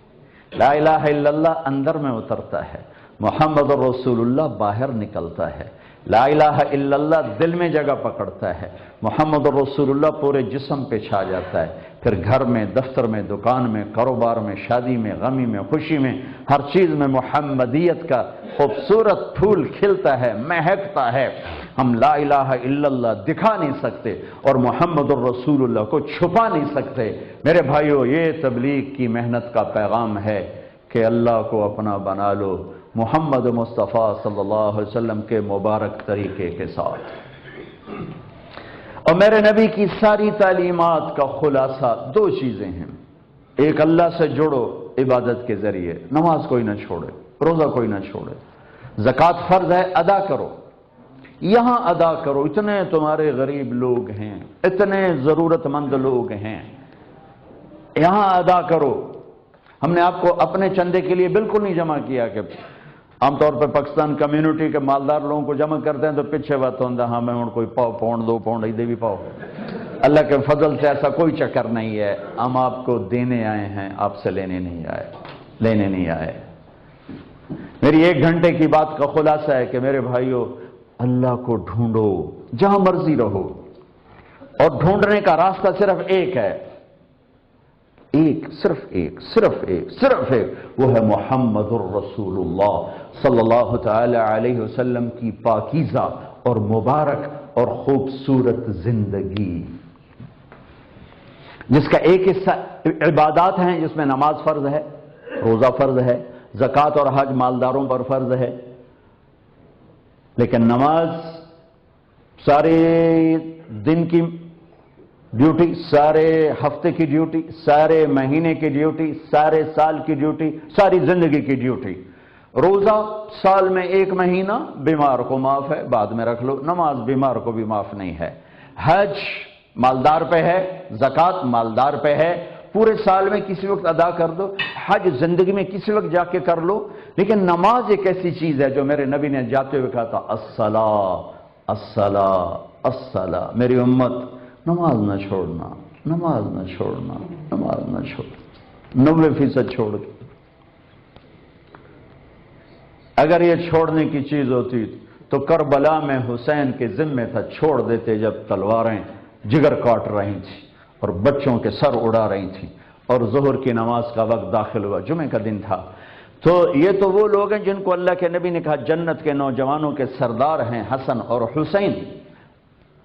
لا الہ الا اللہ اندر میں اترتا ہے، محمد الرسول اللہ باہر نکلتا ہے۔ لا الہ الا اللہ دل میں جگہ پکڑتا ہے، محمد الرسول اللہ پورے جسم پہ چھا جاتا ہے۔ پھر گھر میں، دفتر میں، دکان میں، کاروبار میں، شادی میں، غمی میں، خوشی میں، ہر چیز میں محمدیت کا خوبصورت پھول کھلتا ہے، مہکتا ہے۔ ہم لا الہ الا اللہ دکھا نہیں سکتے اور محمد الرسول اللہ کو چھپا نہیں سکتے۔ میرے بھائیو، یہ تبلیغ کی محنت کا پیغام ہے کہ اللہ کو اپنا بنا لو محمد مصطفیٰ صلی اللہ علیہ وسلم کے مبارک طریقے کے ساتھ۔ اور میرے نبی کی ساری تعلیمات کا خلاصہ دو چیزیں ہیں۔ ایک، اللہ سے جڑو عبادت کے ذریعے، نماز کوئی نہ چھوڑے، روزہ کوئی نہ چھوڑے، زکوٰۃ فرض ہے ادا کرو، یہاں ادا کرو، اتنے تمہارے غریب لوگ ہیں، اتنے ضرورت مند لوگ ہیں، یہاں ادا کرو۔ ہم نے آپ کو اپنے چندے کے لیے بالکل نہیں جمع کیا کہ عام طور پہ پاکستان کمیونٹی کے مالدار لوگوں کو جمع کرتے ہیں تو پیچھے بات ہوتا ہے، ہاں میں کوئی پاؤ پاؤنڈ دو پاؤنڈ دے بھی پاؤ۔ اللہ کے فضل سے ایسا کوئی چکر نہیں ہے، ہم آپ کو دینے آئے ہیں، آپ سے لینے نہیں آئے۔ میری 1 گھنٹے کی بات کا خلاصہ ہے کہ میرے بھائیو، اللہ کو ڈھونڈو جہاں مرضی رہو، اور ڈھونڈنے کا راستہ صرف ایک ہے، صرف ایک، وہ ہے محمد الرسول اللہ صلی اللہ تعالی علیہ وسلم کی پاکیزہ اور مبارک اور خوبصورت زندگی، جس کا ایک حصہ عبادات ہیں، جس میں نماز فرض ہے، روزہ فرض ہے، زکوٰۃ اور حج مالداروں پر فرض ہے، لیکن نماز سارے دن کی ڈیوٹی، سارے ہفتے کی ڈیوٹی، سارے مہینے کی ڈیوٹی، سارے سال کی ڈیوٹی، ساری زندگی کی ڈیوٹی۔ روزہ سال میں 1 مہینہ بیمار کو معاف ہے، بعد میں رکھ لو، نماز بیمار کو بھی معاف نہیں ہے۔ حج مالدار پہ ہے، زکوٰۃ مالدار پہ ہے، پورے سال میں کسی وقت ادا کر دو، حج زندگی میں کسی وقت جا کے کر لو، لیکن نماز ایک ایسی چیز ہے جو میرے نبی نے جاتے ہوئے کہا تھا، الصلاۃ الصلاۃ الصلاۃ، میری امت نماز نہ چھوڑنا، نماز نہ چھوڑنا، نماز نہ چھوڑنا، 90% چھوڑ کے۔ اگر یہ چھوڑنے کی چیز ہوتی تو کربلا میں حسین کے ذمے تھا، چھوڑ دیتے جب تلواریں جگر کاٹ رہی تھیں اور بچوں کے سر اڑا رہی تھیں، اور ظہر کی نماز کا وقت داخل ہوا، جمعہ کا دن تھا۔ تو یہ تو وہ لوگ ہیں جن کو اللہ کے نبی نے کہا جنت کے نوجوانوں کے سردار ہیں حسن اور حسین،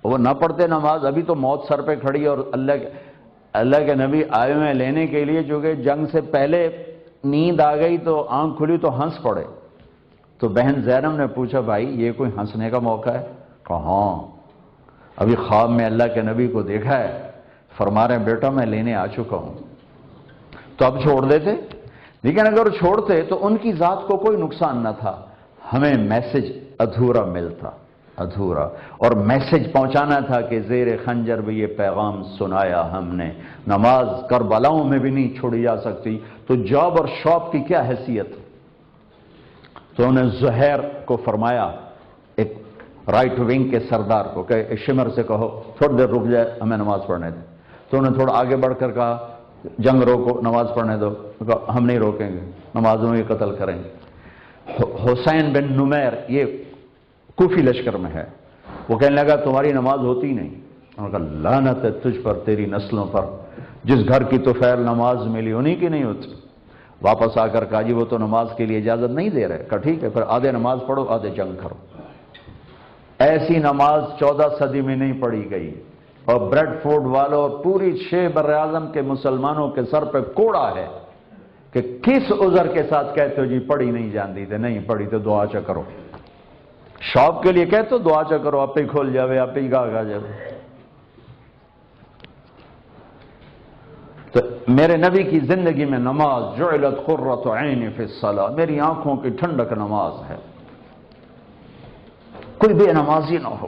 وہ نہ پڑھتے نماز، ابھی تو موت سر پہ کھڑی، اور اللہ کے نبی آئے ہوئے لینے کے لیے، چونکہ جنگ سے پہلے نیند آ گئی تو آنکھ کھلی تو ہنس پڑے۔ تو بہن زینب نے پوچھا، بھائی یہ کوئی ہنسنے کا موقع ہے؟ کہا ہاں، ابھی خواب میں اللہ کے نبی کو دیکھا ہے، فرما رہے ہیں بیٹا میں لینے آ چکا ہوں۔ تو اب چھوڑ دیتے، لیکن اگر چھوڑتے تو ان کی ذات کو کوئی نقصان نہ تھا، ہمیں میسج ادھورا ملتا، ادھورا، اور میسج پہنچانا تھا کہ زیر خنجر بھی یہ پیغام سنایا ہم نے، نماز کربلاؤں میں بھی نہیں چھوڑی جا سکتی، تو جاب اور شاپ کی کیا حیثیت؟ تو انہیں زہیر کو فرمایا، ایک رائٹ ونگ کے سردار کو، کہ شمر سے کہو تھوڑی دیر رک جائے، ہمیں نماز پڑھنے دیں۔ تو انہیں تھوڑا آگے بڑھ کر کہا جنگ روکو، نماز پڑھنے دو، کہا ہم نہیں روکیں گے، نمازوں میں قتل کریں گے۔ حسین بن نمیر یہ کوفی لشکر میں ہے، وہ کہنے لگا تمہاری نماز ہوتی نہیں۔ انہوں نے کہا لعنت ہے تجھ پر، تیری نسلوں پر، جس گھر کی تو خیر نماز ملی انہی کی نہیں ہوتی۔ واپس آ کر کہا جی وہ تو نماز کے لیے اجازت نہیں دے رہے۔ کہا ٹھیک ہے، پھر آدھے نماز پڑھو آدھے جنگ کرو۔ ایسی نماز 14 صدی میں نہیں پڑھی گئی، اور بریڈ فورڈ والوں اور پوری 6 براعظم کے مسلمانوں کے سر پہ کوڑا ہے کہ کس عذر کے ساتھ کہتے ہو جی پڑھی نہیں جانتی تھے، نہیں پڑھی تو دعا چا کرو، شاپ کے لیے کہتے ہو دعا چا کرو، آپ ہی کھول جاوے، آپ ہی گا جاوے۔ تو میرے نبی کی زندگی میں نماز جعلت قرۃ عین فی الصلاۃ، میری آنکھوں کی ٹھنڈک نماز ہے، کوئی بے نمازی نہ ہو۔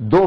2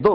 2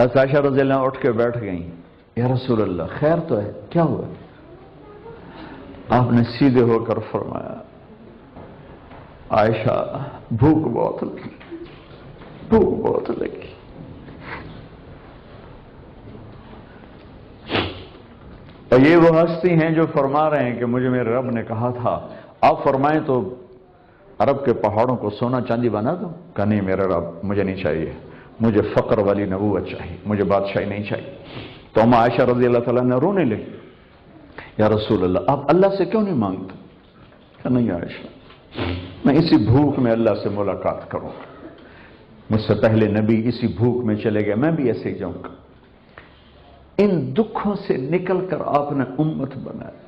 عائشہ رضی اللہ عنہ اٹھ کے بیٹھ گئیں. یا رسول اللہ خیر تو ہے, کیا ہوا؟ آپ نے سیدھے ہو کر فرمایا عائشہ بھوک بہت لگی, بھوک بہت لگی. اور یہ وہ ہستی ہیں جو فرما رہے ہیں کہ مجھے میرے رب نے کہا تھا آپ فرمائیں تو عرب کے پہاڑوں کو سونا چاندی بنا دو. کہا نہیں میرے رب مجھے نہیں چاہیے, مجھے فقر والی نبوت چاہیے, مجھے بادشاہی نہیں چاہیے. تو ہم عائشہ رضی اللہ تعالیٰ نے رونے لگی. یا رسول اللہ آپ اللہ سے کیوں نہیں مانگتے؟ کہ نہیں عائشہ میں اسی بھوک میں اللہ سے ملاقات کروں گا. مجھ سے پہلے نبی اسی بھوک میں چلے گئے, میں بھی ایسے ہی جاؤں گا. ان دکھوں سے نکل کر آپ نے امت بنایا.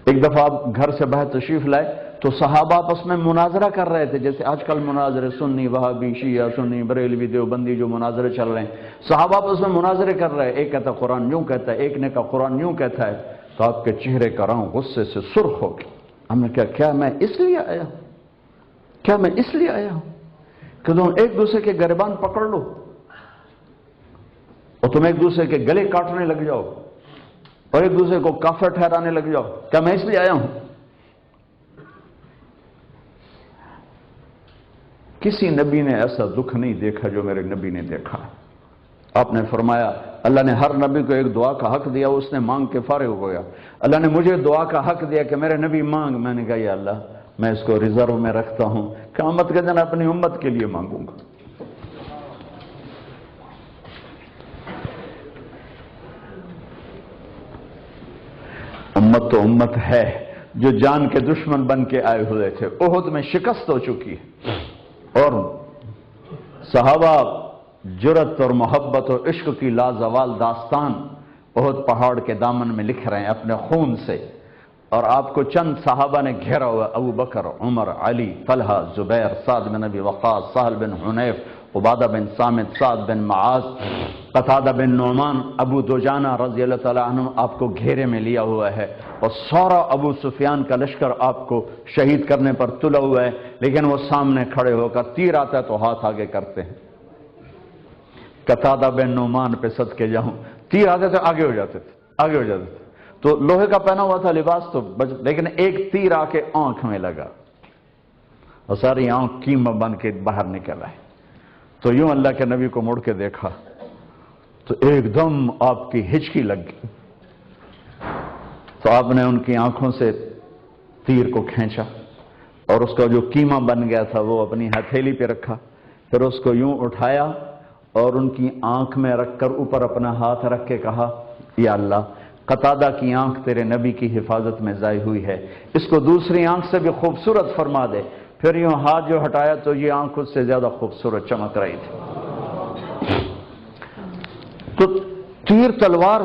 ایک دفعہ آپ گھر سے باہر تشریف لائے تو صحابہ آپس میں مناظرہ کر رہے تھے, جیسے آج کل مناظرے سنی وہابی شیعہ سنی بریلوی دیوبندی جو مناظرے چل رہے ہیں, صحابہ آپس میں مناظرے کر رہے ہیں. ایک کہتا قرآن یوں کہتا ہے, ایک نے کہا قرآن یوں کہتا ہے. تو آپ کے چہرے کا رنگ غصے سے سرخ ہو گیا. ہم نے کہا کیا میں اس لیے آیا ہوں, کیا میں اس لیے آیا ہوں کہ تم ایک دوسرے کے گریبان پکڑ لو اور تم ایک دوسرے کے گلے کاٹنے لگ جاؤ اور ایک دوسرے کو کافر ٹھہرانے لگ جاؤ؟ کیا میں اس لیے آیا ہوں؟ کسی نبی نے ایسا دکھ نہیں دیکھا جو میرے نبی نے دیکھا. آپ نے فرمایا اللہ نے ہر نبی کو ایک دعا کا حق دیا, اس نے مانگ کے فارغ ہو گیا. اللہ نے مجھے دعا کا حق دیا کہ میرے نبی مانگ. میں نے کہا یا اللہ میں اس کو ریزرو میں رکھتا ہوں, قیامت کے دن اپنی امت کے لیے مانگوں گا. امت تو امت ہے جو جان کے دشمن بن کے آئے ہوئے تھے. احد میں شکست ہو چکی ہے اور صحابہ جرت اور محبت اور عشق کی لازوال داستان احد پہاڑ کے دامن میں لکھ رہے ہیں اپنے خون سے. اور آپ کو چند صحابہ نے گھیرا ہوا, ابو بکر, عمر, علی, طلحہ, زبیر, سعد بن ابی وقاص, سہل بن حنیف, عبادہ بن صامت, سعد بن معاذ, قتادہ بن نعمان, ابو دجانہ رضی اللہ تعالیٰ عنہ آپ کو گھیرے میں لیا ہوا ہے. اور سارا ابو سفیان کا لشکر آپ کو شہید کرنے پر تلا ہوا ہے, لیکن وہ سامنے کھڑے ہو کر تیر آتا ہے تو ہاتھ آگے کرتے ہیں. قتادہ بن نعمان پہ صدقے جاؤں, تیر آتے تھے آگے ہو جاتے تھے, آگے ہو جاتے تھے. تو لوہے کا پہنا ہوا تھا لباس تو لیکن ایک تیر آ کے آنکھ میں لگا اور ساری آنکھ کیما بن کے باہر نکل آئے. تو یوں اللہ کے نبی کو مڑ کے دیکھا تو ایک دم آپ کی ہچکی لگ گئی. تو آپ نے ان کی آنکھوں سے تیر کو کھینچا اور اس کا جو کیما بن گیا تھا وہ اپنی ہتھیلی پہ رکھا. پھر اس کو یوں اٹھایا اور ان کی آنکھ میں رکھ کر اوپر اپنا ہاتھ رکھ کے کہا یا اللہ قتادہ کی آنکھ تیرے نبی کی حفاظت میں ضائع ہوئی ہے, اس کو دوسری آنکھ سے بھی خوبصورت فرما دے. پھر یوں ہاتھ جو ہٹایا تو یہ آنکھ اس سے زیادہ خوبصورت چمک رہی تھی. تو تیر تلوار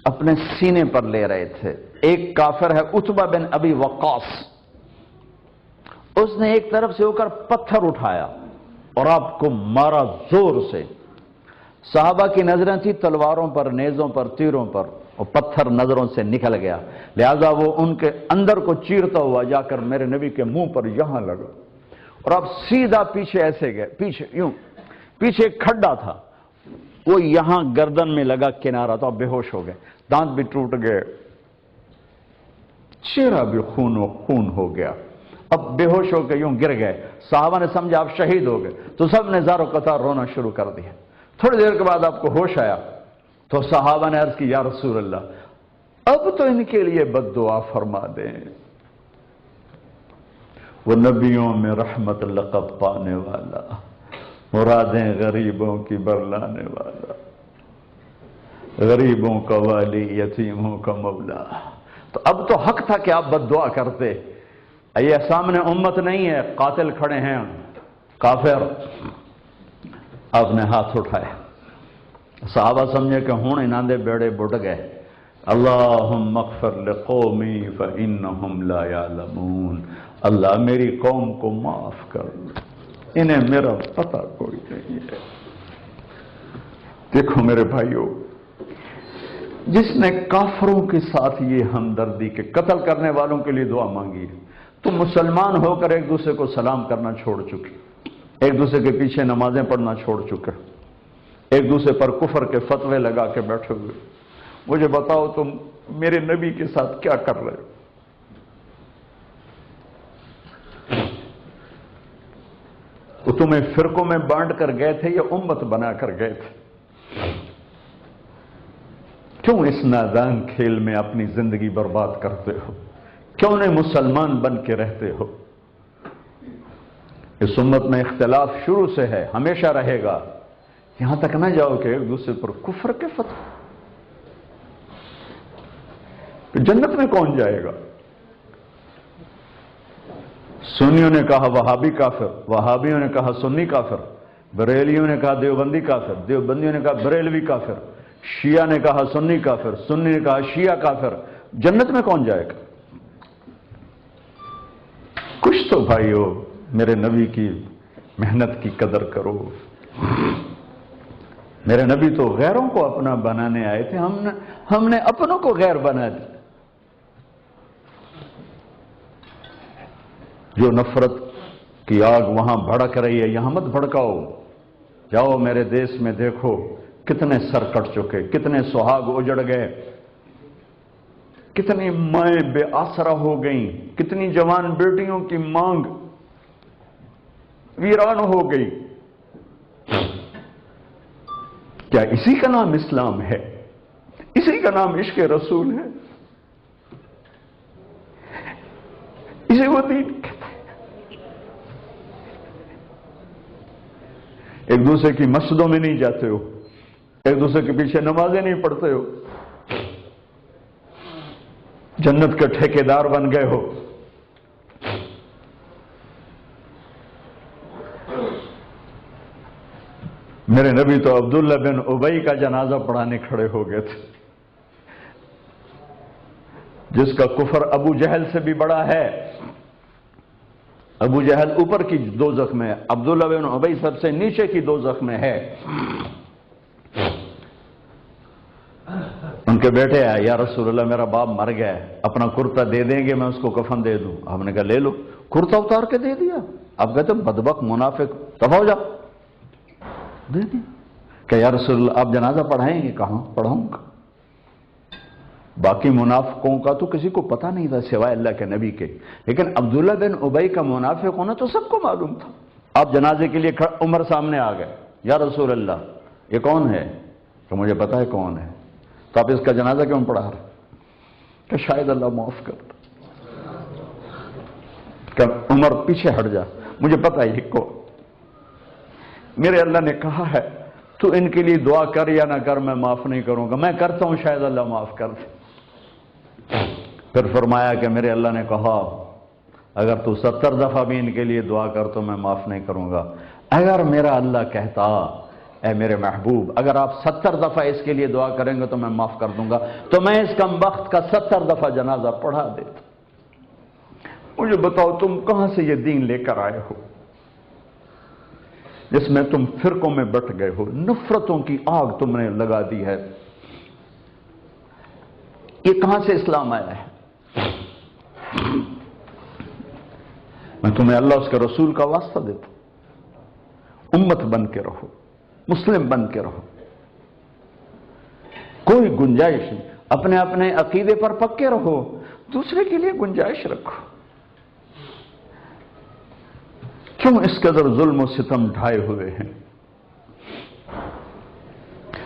اپنے سینے پر لے رہے تھے. ایک کافر ہے عتبہ بن ابی وقاص, اس نے ایک طرف سے ہو کر پتھر اٹھایا اور آپ کو مارا زور سے. صحابہ کی نظریں تھی تلواروں پر, نیزوں پر, تیروں پر, اور پتھر نظروں سے نکل گیا. لہذا وہ ان کے اندر کو چیرتا ہوا جا کر میرے نبی کے منہ پر یہاں لگا اور آپ سیدھا پیچھے ایسے گئے, پیچھے یوں, پیچھے ایک کھڈا تھا وہ یہاں گردن میں لگا کنارہ, تو آپ بے ہوش ہو گئے, دانت بھی ٹوٹ گئے, چہرہ بھی خون و خون ہو گیا. اب بے ہوش ہو کے یوں گر گئے. صحابہ نے سمجھا آپ شہید ہو گئے تو سب نے زار و قطار رونا شروع کر دیا. تھوڑی دیر کے بعد آپ کو ہوش آیا تو صحابہ نے عرض کی یا رسول اللہ اب تو ان کے لیے بد دعا فرما دیں, وہ نبیوں میں رحمت لقب پانے والا, مرادیں غریبوں کی برلانے والا, غریبوں کا والی, یتیموں کا مولا. تو اب تو حق تھا کہ آپ بد دعا کرتے. یہ سامنے امت نہیں ہے, قاتل کھڑے ہیں کافر. آپ نے ہاتھ اٹھائے, صحابہ سمجھے کہ ہوں انہاں دے بیڑے بڑھ گئے. اللہم اغفر لقومی فإنہم لا یعلمون, اللہ میری قوم کو معاف کر, انہیں میرا پتہ کوئی نہیں ہے. دیکھو میرے بھائیو, جس نے کافروں کے ساتھ یہ ہمدردی کے قتل کرنے والوں کے لیے دعا مانگی ہے, تو مسلمان ہو کر ایک دوسرے کو سلام کرنا چھوڑ چکی, ایک دوسرے کے پیچھے نمازیں پڑھنا چھوڑ چکے، ایک دوسرے پر کفر کے فتوے لگا کے بیٹھے ہوئے۔ مجھے بتاؤ تم میرے نبی کے ساتھ کیا کر رہے ہو؟ وہ تمہیں فرقوں میں بانٹ کر گئے تھے یا امت بنا کر گئے تھے؟ کیوں اس نادان کھیل میں اپنی زندگی برباد کرتے ہو؟ کیوں نہیں مسلمان بن کے رہتے ہو؟ اس امت میں اختلاف شروع سے ہے، ہمیشہ رہے گا، یہاں تک نہ جاؤ کہ ایک دوسرے پر کفر کے فتوے۔ جنت میں کون جائے گا؟ سنیوں نے کہا وہابی کافر، وہابیوں نے کہا سنی کافر، بریلیوں نے کہا دیوبندی کافر، دیوبندیوں نے کہا بریلوی کافر، شیعہ نے کہا سنی کافر، سنی نے کہا شیعہ کافر۔ جنت میں کون جائے گا؟ کچھ تو بھائیو میرے نبی کی محنت کی قدر کرو۔ میرے نبی تو غیروں کو اپنا بنانے آئے تھے، ہم نے اپنوں کو غیر بنا دیا۔ جو نفرت کی آگ وہاں بھڑک رہی ہے یہاں مت بھڑکاؤ۔ جاؤ میرے دیس میں دیکھو کتنے سر کٹ چکے، کتنے سہاگ اجڑ گئے، کتنی مائیں بے آسرا ہو گئیں، کتنی جوان بیٹیوں کی مانگ ویران ہو گئی۔ کیا اسی کا نام اسلام ہے؟ اسی کا نام عشق رسول ہے؟ اسی کو دین کہتے ہیں؟ ایک دوسرے کی مسجدوں میں نہیں جاتے ہو، ایک دوسرے کے پیچھے نمازیں نہیں پڑھتے ہو، جنت کے ٹھیکیدار بن گئے ہو۔ میرے نبی تو عبداللہ بن ابی کا جنازہ پڑھانے کھڑے ہو گئے تھے، جس کا کفر ابو جہل سے بھی بڑا ہے۔ ابو جہل اوپر کی دوزخ میں ہے، عبداللہ بن ابی سب سے نیچے کی دوزخ میں ہے۔ ان کے بیٹے آئے، یا رسول اللہ میرا باپ مر گیا ہے، اپنا کرتا دے دیں گے میں اس کو کفن دے دوں؟ ہم نے کہا لے لو، کرتا اتار کے دے دیا۔ اب کہتے بدبخت منافق دفع ہو جا، دے دیا۔ کہ یا رسول اللہ آپ جنازہ پڑھائیں گے؟ کہاں پڑھاؤں گا۔ باقی منافقوں کا تو کسی کو پتہ نہیں تھا سوائے اللہ کے نبی کے، لیکن عبداللہ بن ابی کا منافق ہونا تو سب کو معلوم تھا۔ آپ جنازے کے لیے عمر سامنے آ گئے، یا رسول اللہ یہ کون ہے؟ کہ مجھے پتا ہے کون ہے، تو آپ اس کا جنازہ کیوں پڑھا رہے؟ کہ شاید اللہ معاف کر دے۔ کہ عمر پیچھے ہٹ جا، مجھے پتا ہے یہ کو، میرے اللہ نے کہا ہے تو ان کے لیے دعا کر یا نہ کر میں معاف نہیں کروں گا، میں کرتا ہوں شاید اللہ معاف کر دے۔ پھر فرمایا کہ میرے اللہ نے کہا اگر تو 70 دفعہ بھی ان کے لیے دعا کر تو میں معاف نہیں کروں گا۔ اگر میرا اللہ کہتا اے میرے محبوب اگر آپ 70 دفعہ اس کے لیے دعا کریں گے تو میں معاف کر دوں گا، تو میں اس کم بخت کا 70 دفعہ جنازہ پڑھا دیتا۔ مجھے بتاؤ تم کہاں سے یہ دین لے کر آئے ہو جس میں تم فرقوں میں بٹ گئے ہو، نفرتوں کی آگ تم نے لگا دی ہے؟ یہ کہاں سے اسلام آیا ہے؟ میں تمہیں اللہ اس کے رسول کا واسطہ دیتا ہوں، امت بن کے رہو، مسلم بن کے رہو، کوئی گنجائش نہیں، اپنے اپنے عقیدے پر پکے رہو، دوسرے کے لیے گنجائش رکھو۔ کیوں اس قدر ظلم و ستم ڈھائے ہوئے ہیں؟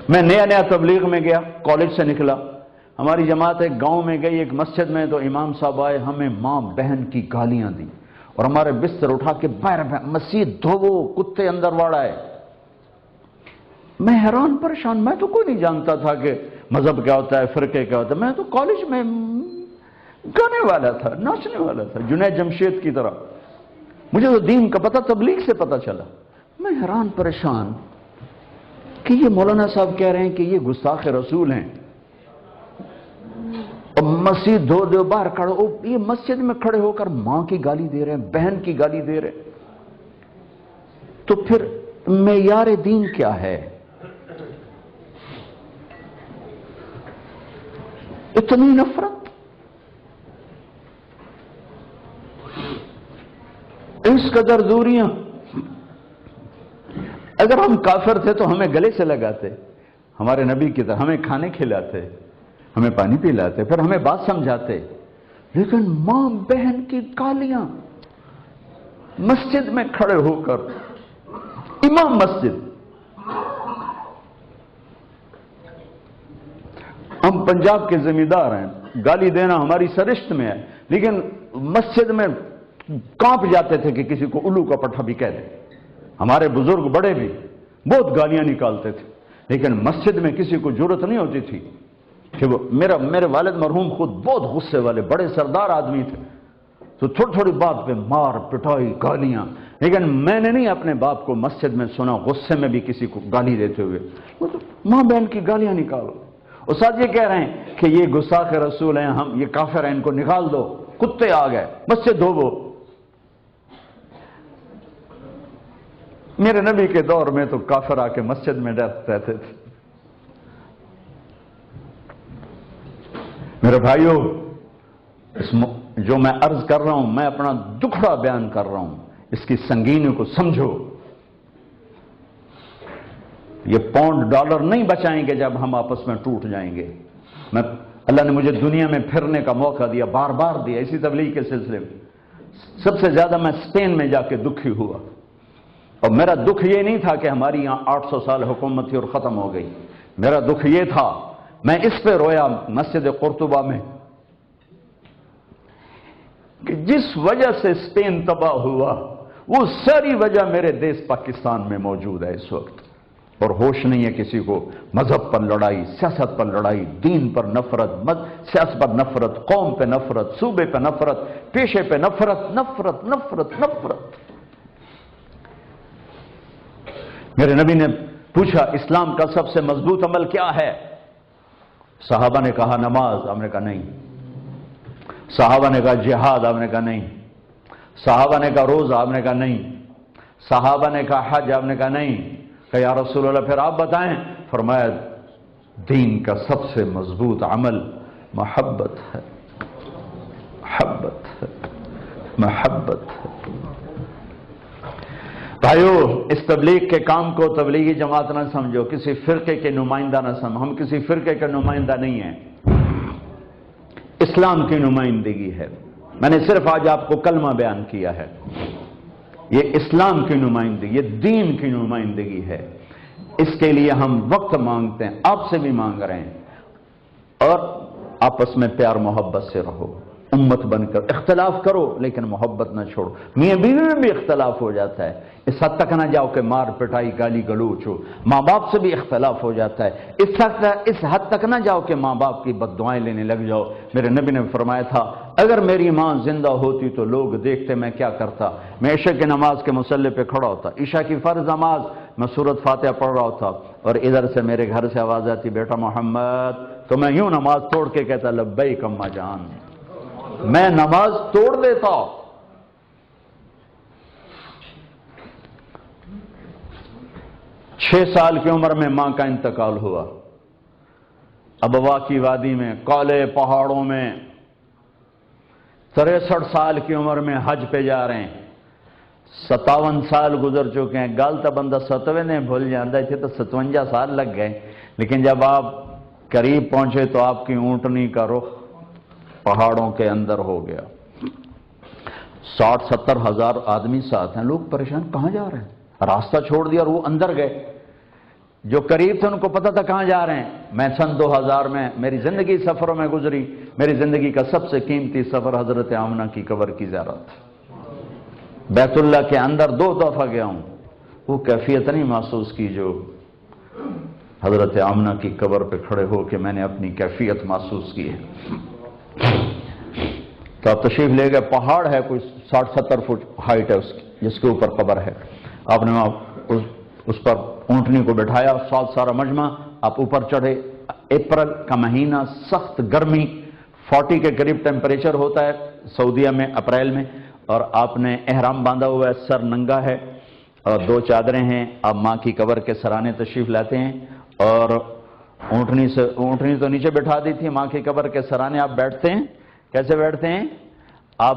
میں نیا تبلیغ میں گیا، کالج سے نکلا، ہماری جماعت ایک گاؤں میں گئی، ایک مسجد میں، تو امام صاحب آئے، ہمیں ماں بہن کی گالیاں دی اور ہمارے بستر اٹھا کے باہر مسجد دھوو، کتے اندر واڑائے۔ میں حیران پریشان، میں تو کوئی نہیں جانتا تھا کہ مذہب کیا ہوتا ہے، فرقے کیا ہوتا ہے، میں تو کالج میں گانے والا تھا، ناچنے والا تھا، جنید جمشید کی طرح، مجھے تو دین کا پتہ تبلیغ سے پتہ چلا۔ میں حیران پریشان کہ یہ مولانا صاحب کہہ رہے ہیں کہ یہ گستاخ رسول ہیں، اور مسجد دھو دو باہر کھڑے ہو، یہ مسجد میں کھڑے ہو کر ماں کی گالی دے رہے ہیں، بہن کی گالی دے رہے ہیں، تو پھر معیار دین کیا ہے؟ اتنی نفرت، اس قدر دوریاں۔ اگر ہم کافر تھے تو ہمیں گلے سے لگاتے، ہمارے نبی کی طرح ہمیں کھانے کھلاتے، ہمیں پانی پلاتے، پھر ہمیں بات سمجھاتے. لیکن ماں بہن کی گالیاں، مسجد میں کھڑے ہو کر امام مسجد. ہم پنجاب کے زمیندار ہیں، گالی دینا ہماری سرشت میں ہے، لیکن مسجد میں کانپ جاتے تھے کہ کسی کو الو کا پٹھا بھی کہہ دے. ہمارے بزرگ بڑے بھی بہت گالیاں نکالتے تھے، لیکن مسجد میں کسی کو جرت نہیں ہوتی تھی کہ وہ میرے والد مرحوم خود بہت غصے والے بڑے سردار آدمی تھے، تو تھوڑی تھوڑی بات پہ مار پٹائی گالیاں. لیکن میں نے نہیں اپنے باپ کو مسجد میں سنا غصے میں بھی کسی کو گالی دیتے ہوئے. ماں بہن کی گالیاں نکالو. استاد یہ کہہ رہے ہیں کہ یہ گستاخ رسول ہیں، ہم یہ کافر ہیں، ان کو نکال دو. کتے آ گئے مسجد دھوبو. میرے نبی کے دور میں تو کافر آ کے مسجد میں رہتے تھے. میرے بھائیوں، جو میں عرض کر رہا ہوں، میں اپنا دکھڑا بیان کر رہا ہوں، اس کی سنگینی کو سمجھو. یہ پاؤنڈ ڈالر نہیں بچائیں گے جب ہم آپس میں ٹوٹ جائیں گے. اللہ نے مجھے دنیا میں پھرنے کا موقع دیا، بار بار دیا، اسی تبلیغ کے سلسلے میں. سب سے زیادہ میں اسپین میں جا کے دکھی ہوا، اور میرا دکھ یہ نہیں تھا کہ ہماری یہاں 800 سال حکومت تھی اور ختم ہو گئی. میرا دکھ یہ تھا، میں اس پہ رویا مسجد قرطبہ میں، کہ جس وجہ سے اسپین تباہ ہوا وہ ساری وجہ میرے دیش پاکستان میں موجود ہے اس وقت. اور ہوش نہیں ہے کسی کو. مذہب پر لڑائی، سیاست پر لڑائی، دین پر نفرت، سیاست پر نفرت، قوم پہ نفرت، صوبے پہ نفرت، پیشے پہ نفرت، نفرت نفرت نفرت. میرے نبی نے پوچھا اسلام کا سب سے مضبوط عمل کیا ہے؟ صحابہ نے کہا نماز. آپ نے کہا نہیں. صحابہ نے کہا جہاد. آپ نے کہا نہیں. صحابہ نے کہا روزہ. آپ نے کہا نہیں. صحابہ نے کہا حج. آپ نے کہا نہیں. کہ یا رسول اللہ پھر آپ بتائیں. فرمایا دین کا سب سے مضبوط عمل محبت ہے. محبت ہے. محبت ہے. بھائیو، اس تبلیغ کے کام کو تبلیغی جماعت نہ سمجھو، کسی فرقے کے نمائندہ نہ سمجھو. ہم کسی فرقے کے نمائندہ نہیں ہیں، اسلام کی نمائندگی ہے. میں نے صرف آج آپ کو کلمہ بیان کیا ہے. یہ اسلام کی نمائندگی، یہ دین کی نمائندگی ہے. اس کے لیے ہم وقت مانگتے ہیں، آپ سے بھی مانگ رہے ہیں. اور آپس میں پیار محبت سے رہو، امت بن کر. اختلاف کرو لیکن محبت نہ چھوڑو. میاں بیوی میں بھی اختلاف ہو جاتا ہے، اس حد تک نہ جاؤ کہ مار پٹائی گالی گلوچ ہو. ماں باپ سے بھی اختلاف ہو جاتا ہے، اس حد تک نہ جاؤ کہ ماں باپ کی بد دعائیں لینے لگ جاؤ. میرے نبی نے فرمایا تھا اگر میری ماں زندہ ہوتی تو لوگ دیکھتے میں کیا کرتا. میں عشاء کی نماز کے مصلی پہ کھڑا ہوتا، عشاء کی فرض نماز، میں سورۃ فاتحہ پڑھ رہا ہوتا، اور ادھر سے میرے گھر سے آواز آتی بیٹا محمد. تو میں یوں نماز توڑ کے کہتا لبیک اماں جان. میں نماز توڑ دیتا. چھ سال کی عمر میں ماں کا انتقال ہوا. ابوا کی وادی میں، کالے پہاڑوں میں. 63 سال کی عمر میں حج پہ جا رہے ہیں. 57 سال گزر چکے ہیں. گل تو بندہ 70 نے بھول جاتا ہے، تو 57 سال لگ گئے. لیکن جب آپ قریب پہنچے تو آپ کی اونٹنی کا رخ پہاڑوں کے اندر ہو گیا. 60-70 ہزار آدمی ساتھ ہیں. لوگ پریشان، کہاں جا رہے ہیں؟ راستہ چھوڑ دیا اور وہ اندر گئے. جو قریب تھے ان کو پتا تھا کہاں جا رہے ہیں. میں سن 2000 میں میری زندگی سفروں میں گزری. میری زندگی کا سب سے قیمتی سفر حضرت آمنہ کی قبر کی زیارت. بیت اللہ کے اندر 2 دفعہ گیا ہوں. وہ کیفیت نہیں محسوس کی جو حضرت آمنہ کی قبر پہ کھڑے ہو کے میں نے اپنی کیفیت محسوس کی ہے. تو آپ تشریف لے گئے. پہاڑ ہے کوئی 60-70 فٹ ہائٹ ہے اس کی، جس کے اوپر قبر ہے. آپ نے اس پر اونٹنی کو بٹھایا، سارا مجمع. آپ اوپر چڑھے. اپریل کا مہینہ، سخت گرمی، 40 کے قریب ٹیمپریچر ہوتا ہے سعودیہ میں اپریل میں. اور آپ نے احرام باندھا ہوا ہے، سر ننگا ہے اور 2 چادریں ہیں. آپ ماں کی قبر کے سرانے تشریف لاتے ہیں اور اونٹنی تو نیچے بٹھا دی تھی. ماں کی قبر کے سرانے آپ بیٹھتے ہیں. کیسے بیٹھتے ہیں؟ آپ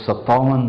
57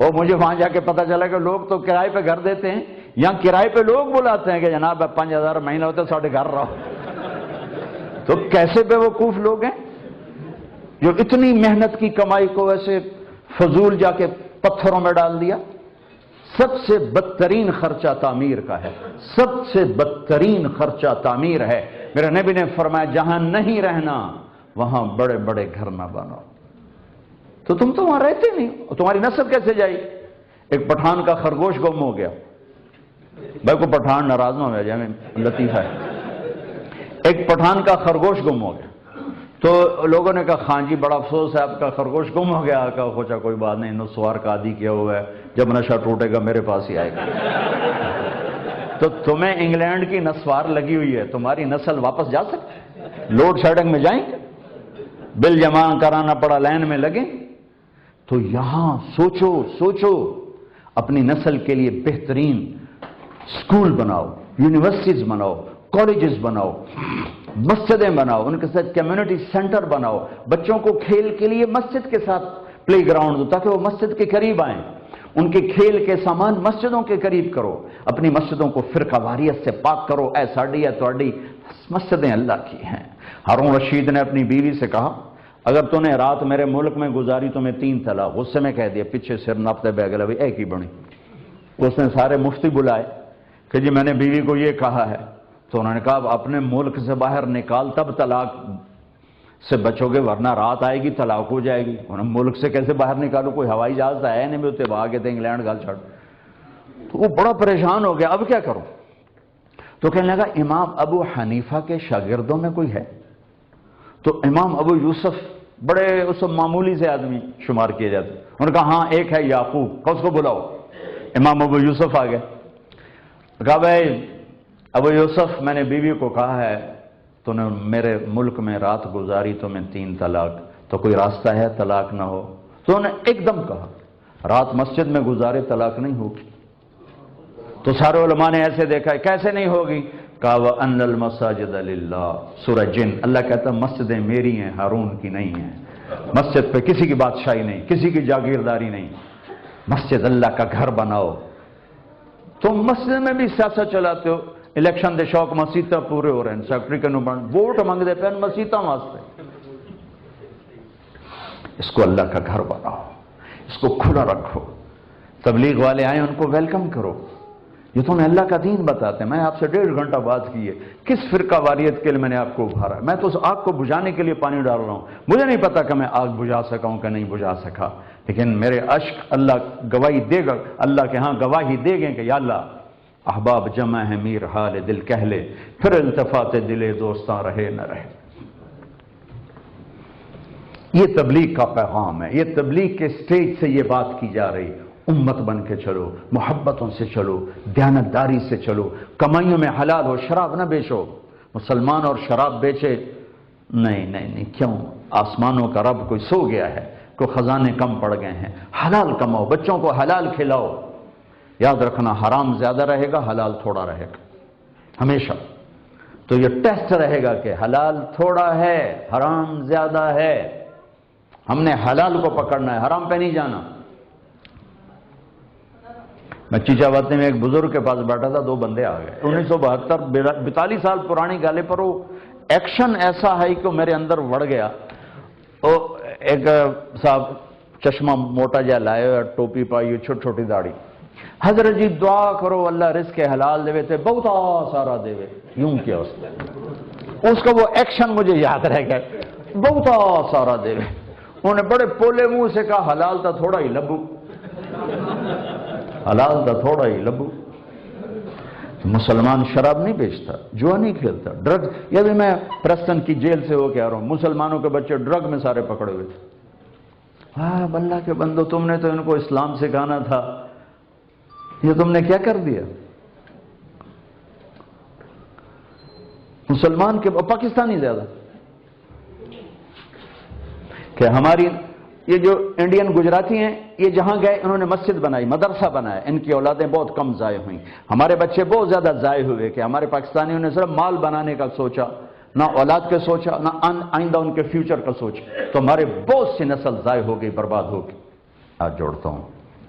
اور مجھے وہاں جا کے پتہ چلا کہ لوگ تو کرائے پہ گھر دیتے ہیں، یہاں کرائے پہ لوگ بلاتے ہیں کہ جناب 5,000 مہینہ ہوتا ہے ساڑھے گھر رہو۔ تو کیسے بیوقوف لوگ ہیں جو اتنی محنت کی کمائی کو ایسے فضول جا کے پتھروں میں ڈال دیا۔ سب سے بدترین خرچہ تعمیر کا ہے، سب سے بدترین خرچہ تعمیر ہے۔ میرے نبی نے فرمایا جہاں نہیں رہنا وہاں بڑے بڑے گھر نہ بناؤ۔ تو تم تو وہاں رہتے نہیں، تمہاری نسل کیسے جائے؟ ایک پٹھان کا خرگوش گم ہو گیا، بھائی کو پٹھان ناراض نہ ہو جائے، لطیفہ ہے۔ ایک پٹھان کا خرگوش گم ہو گیا تو لوگوں نے کہا خان جی بڑا افسوس ہے آپ کا خرگوش گم ہو گیا۔ کہا سوچا کوئی بات نہیں، نسوار کا عادی کیا ہوا ہے، جب نشہ ٹوٹے گا میرے پاس ہی آئے گا۔ تو تمہیں انگلینڈ کی نسوار لگی ہوئی ہے، تمہاری نسل واپس جا سکتی؟ لوڈ شیڈنگ میں جائیں گے، بل جمع کرانا پڑا لائن میں لگیں۔ تو یہاں سوچو اپنی نسل کے لیے بہترین اسکول بناؤ، یونیورسٹیز بناؤ، کالجز بناؤ، مسجدیں بناؤ، ان کے ساتھ کمیونٹی سینٹر بناؤ، بچوں کو کھیل کے لیے مسجد کے ساتھ پلے گراؤنڈ دو تاکہ وہ مسجد کے قریب آئیں، ان کے کھیل کے سامان مسجدوں کے قریب کرو، اپنی مسجدوں کو فرقہ واریت سے پاک کرو۔ اے ساڑی ہے توڑی مسجدیں اللہ کی ہیں۔ ہارون رشید نے اپنی بیوی سے کہا اگر تو نے رات میرے ملک میں گزاری تو میں 3 طلاق۔ غصے میں کہہ دیا پیچھے سر ناپتے بیگل ابھی ایک ہی بنی۔ اس نے سارے مفتی بلائے کہ جی میں نے بیوی کو یہ کہا ہے، تو انہوں نے کہا اپنے ملک سے باہر نکال تب طلاق سے بچو گے، ورنہ رات آئے گی طلاق ہو جائے گی۔ انہوں نے ملک سے کیسے باہر نکالو، کوئی ہوائی جہاز آیا نہیں، بھی اتنے بھاگ گئے تھے انگلینڈ گال چھڑ۔ تو وہ بڑا پریشان ہو گیا، اب کیا کروں؟ تو کہنے لگا امام ابو حنیفہ کے شاگردوں میں کوئی ہے؟ تو امام ابو یوسف بڑے اس معمولی سے آدمی شمار کیے جاتے، انہوں نے کہا ہاں ایک ہے یعقوب، کہ اس کو بلاؤ۔ امام ابو یوسف آ گئے، کہا بھائی ابو یوسف میں نے بیوی کو کہا ہے تو نے میرے ملک میں رات گزاری تو میں 3 طلاق، تو کوئی راستہ ہے طلاق نہ ہو؟ تو انہوں نے ایک دم کہا رات مسجد میں گزارے طلاق نہیں ہوگی۔ تو سارے علماء نے ایسے دیکھا ہے کیسے نہیں ہوگی؟ کہا وَأَنَّ الْمَسَاجِدَ لِلَّهِ، سورہ جن، اللہ کہتا ہے مسجدیں میری ہیں، ہارون کی نہیں ہیں۔ مسجد پہ کسی کی بادشاہی نہیں، کسی کی جاگیرداری نہیں، مسجد اللہ کا گھر بناؤ۔ تم مسجد میں بھی سیاست چلاتے ہو، الیکشن دے شوق مسیطہ پورے ہو رہے ہیں، سیکٹری کے نوبان ووٹ مانگ دے پہن مسیطہ واسطے۔ اس کو اللہ کا گھر بناؤ، اس کو کھلا رکھو، تبلیغ والے آئیں ان کو ویلکم کرو، یہ تمہیں اللہ کا دین بتاتے ہیں۔ میں آپ سے 1.5 گھنٹہ بات کی ہے، کس فرقہ واریت کے لیے میں نے آپ کو ابھارا ہے؟ میں تو اس آگ کو بجھانے کے لیے پانی ڈال رہا ہوں، مجھے نہیں پتا کہ میں آگ بجھا سکا ہوں کہ نہیں بجھا سکا، لیکن میرے اشک اللہ گواہی دے گا، اللہ کے ہاں گواہی دے گے کہ یا اللہ احباب جمع ہے میر حال دل کہہ لے، پھر التفات دل دوستاں رہے نہ رہے۔ یہ تبلیغ کا پیغام ہے، یہ تبلیغ کے سٹیج سے یہ بات کی جا رہی، امت بن کے چلو، محبتوں سے چلو، دیانتداری سے چلو، کمائیوں میں حلال ہو، شراب نہ بیچو۔ مسلمان اور شراب بیچے نہیں، کیوں؟ آسمانوں کا رب کوئی سو گیا ہے، کوئی خزانے کم پڑ گئے ہیں، حلال کماؤ، بچوں کو حلال کھلاؤ۔ یاد رکھنا حرام زیادہ رہے گا، حلال تھوڑا رہے گا ہمیشہ۔ تو یہ ٹیسٹ رہے گا کہ حلال تھوڑا ہے، حرام زیادہ ہے، ہم نے حلال کو پکڑنا ہے، حرام پہ نہیں جانا۔ میں چیچا واتے میں ایک بزرگ کے پاس بیٹھا تھا، 2 بندے آ گئے، 1972 42 سال پرانی گالے پر وہ ایکشن ایسا ہے کہ میرے اندر وڑ گیا۔ ایک صاحب چشمہ موٹا جا لائے اور ٹوپی پائی، چھوٹی چھوٹی داڑھی، حضرت جی دعا کرو اللہ رزق حلال دے تھے، بہت سارا دے، یوں کیا اس کا وہ ایکشن مجھے یاد رہ گیا، بہت سارا دے۔ انہوں نے بڑے پولے منہ سے کہا حلال تھا تھوڑا ہی لبو، حلال تھا تھوڑا ہی لبو۔ مسلمان شراب نہیں بیچتا، جوا نہیں کھیلتا، ڈرگ، یہ بھی میں پرسٹن کی جیل سے ہو کے آ رہا ہوں، مسلمانوں کے بچے ڈرگ میں سارے پکڑے ہوئے تھے۔ ہاں اللہ کے بندو، تم نے تو ان کو اسلام سکھانا تھا، یہ تم نے کیا کر دیا؟ مسلمان کے پاکستانی زیادہ کہ ہماری یہ جو انڈین گجراتی ہیں، یہ جہاں گئے انہوں نے مسجد بنائی، مدرسہ بنایا، ان کی اولادیں بہت کم ضائع ہوئیں، ہمارے بچے بہت زیادہ ضائع ہوئے کہ ہمارے پاکستانیوں نے صرف مال بنانے کا سوچا، نہ اولاد کے سوچا، نہ آئندہ ان کے فیوچر کا سوچا، تو ہمارے بہت سی نسل ضائع ہو گئی، برباد ہو گئی۔ آج جوڑتا ہوں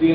3